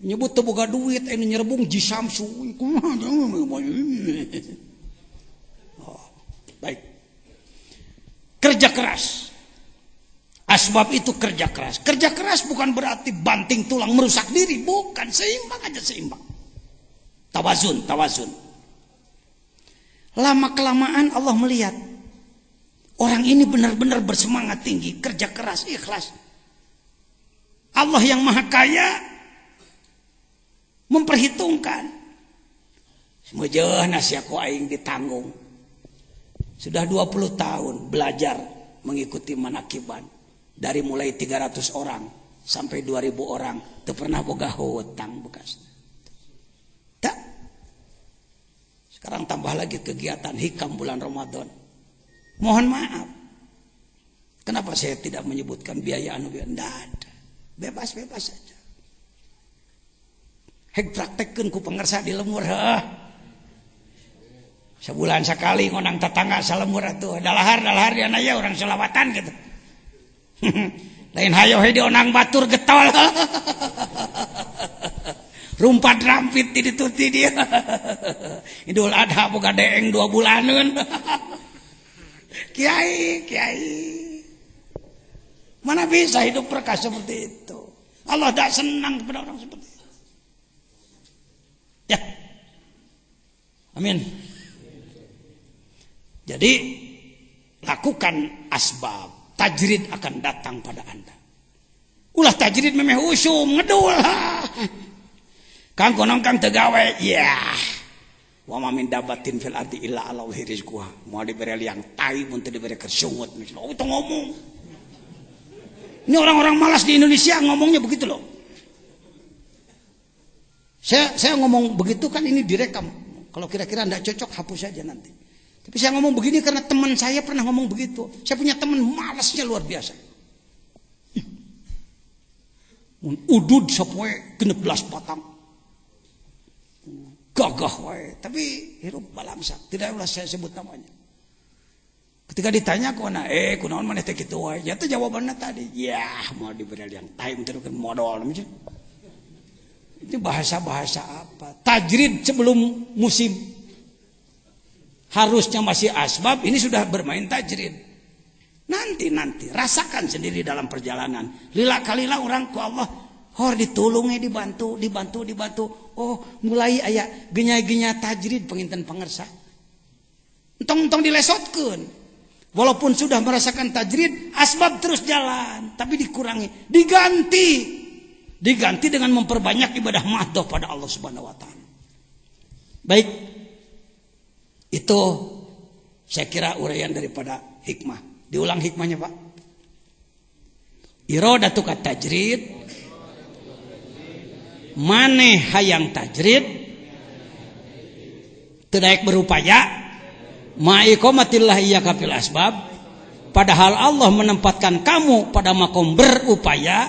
Nyebut teu boga duit anu nyerebung ji Samsu. Oh, baik. Kerja keras. Asbab itu kerja keras. Kerja keras bukan berarti banting tulang merusak diri, bukan, seimbang aja seimbang. Tawazun. Lama kelamaan Allah melihat orang ini benar-benar bersemangat tinggi, kerja keras, ikhlas. Allah yang Maha Kaya memperhitungkan. Semujeuhna sia ku aing ditanggung. Sudah 20 tahun belajar mengikuti manakiban. Dari mulai 300 orang sampai 2000 orang, teu pernah boga hutang bekas. Tak. Sekarang tambah lagi kegiatan hikam bulan Ramadan. Mohon maaf. Kenapa saya tidak menyebutkan biaya anu biaya? Bebas saja. Hek praktekkeun ku pangarsa di lemur heuh. Sebulan sekali ngonang tetangga salemur atuh. Dalahar di anaya orang selawatan gitu. Lain hayo di onang batur getol. Rumpat rampit di dituti dia. Idul Adha boga deeng 2 bulaneun. Kiai. Mana bisa hidup berkah seperti itu? Allah tak senang kepada orang seperti itu. Ya. Amin. Jadi lakukan asbab. Tajrid akan datang pada anda. Ulah tajrid memeh usum ngedul. Kang konong kang tegawe. Ya. Wa ma min dabatin fil ardi illa ala rizquha. Mau diberi liang tai mun teu diberi kersungut. Oh itu ngomong. Ini orang-orang malas di Indonesia ngomongnya begitu loh. Saya ngomong begitu kan ini direkam. Kalau kira-kira enggak cocok hapus saja nanti. Tapi saya ngomong begini karena teman saya pernah ngomong begitu. Saya punya teman malasnya luar biasa. Udud sapoe 16 patang. Gagah wae, tapi hirup balamsak. Tidak usah saya sebut namanya. Ketika ditanya kunaon kunaon maneh teh kitu wae? Ya teh jawabannya tadi, ya mau diberi yang time terus modal macam. Itu bahasa-bahasa apa? Tajrid sebelum musim. Harusnya masih asbab, ini sudah bermain tajrid. Nanti rasakan sendiri dalam perjalanan. Lila kalilah orang ku Allah, ditulungi dibantu. Oh, mulai aya genya-genya tajrid penginten pangersa. Entong dilesotkeun. Walaupun sudah merasakan tajrid, asbab terus jalan, tapi dikurangi, diganti dengan memperbanyak ibadah mahdoh pada Allah Subhanahu wa taala. Baik, itu saya kira uraian daripada hikmah. Diulang hikmahnya Pak. Iradatu kat tajrid, maneh hayang tajrid, teu daek berupaya, ma'iqamatillah iyyaka fil asbab, padahal Allah menempatkan kamu pada makom berupaya,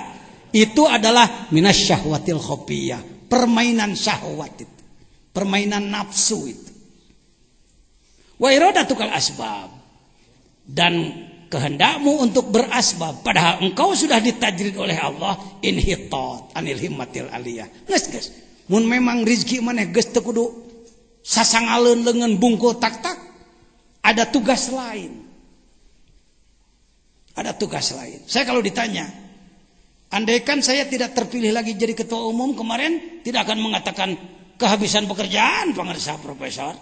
itu adalah minasyahwatil khafiyah, permainan syahwat itu, permainan nafsu itu. Wa iradatukal asbab, dan kehendakmu untuk berasbab, padahal engkau sudah ditajrid oleh Allah, inhitat anil himmatil aliyah. Geus mun memang rezeki maneh geus teu kudu sasangaleun leungeun bungkul tak-tak, ada tugas lain. Ada tugas lain. Saya kalau ditanya, andaikan saya tidak terpilih lagi jadi ketua umum kemarin, tidak akan mengatakan kehabisan pekerjaan pengarsa profesor.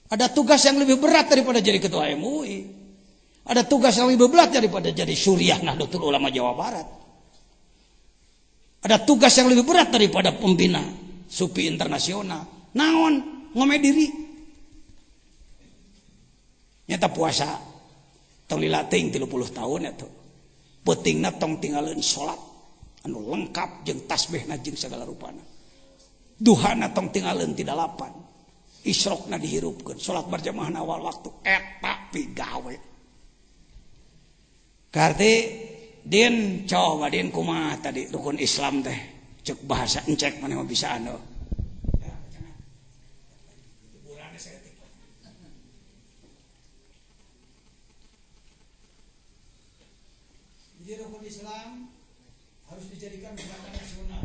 Ada tugas yang lebih berat daripada jadi ketua MUI. Ada tugas yang lebih berat daripada jadi Syuriah Nahdlatul Ulama Jawa Barat. Ada tugas yang lebih berat daripada pembina Supi internasional. Naon ngome diri. Nyata puasa tong lila teuing 30 tahun eta. Peutingna tong tinggalin salat anu lengkap jeung tasbihna jeung segala rupana. Duhana tong tinggalin 38. Isrokna dihirupkeun, salat berjamaah awal waktu eta pigawe. Karti din coba din kumaha tadi rukun Islam teh cek bahasa encek maneh bisa anu. Jadi rukun Islam harus dijadikan gerakan nasional.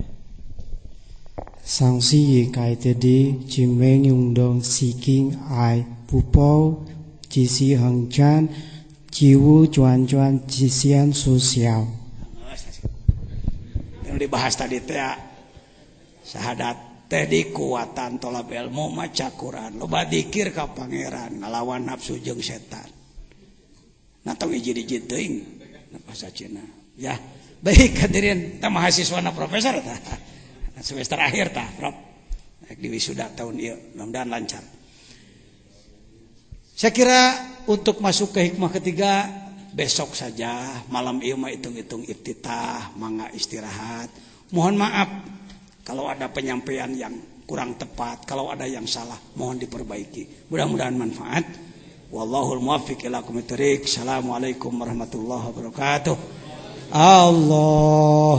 Sang si kai te di chim meng yung dong seeking ai pupau chi si hang chan chi wu cuan cuan chi sian sosial. Yang dibahas tadi teh syahadat teh di kuatan tolab ilmu maca Quran, loba dzikir ka pangeran, ngalawan nafsu jeung setan. Nah tong hiji-hiji teuing bahasa Cina. Ya, baik hadirin ta mahasiswana profesor tah. Semester akhir tah, Prof. Di wisuda tahun ieu, mudah-mudahan lancar. Saya kira untuk masuk ke hikmah ketiga besok saja, malam ieu mah hitung-hitung iftitah, mangga istirahat. Mohon maaf kalau ada penyampaian yang kurang tepat, kalau ada yang salah mohon diperbaiki. Mudah-mudahan manfaat. Wallahul muwaffiq ila aqwamit thoriq. Assalamualaikum warahmatullahi wabarakatuh. Allahumma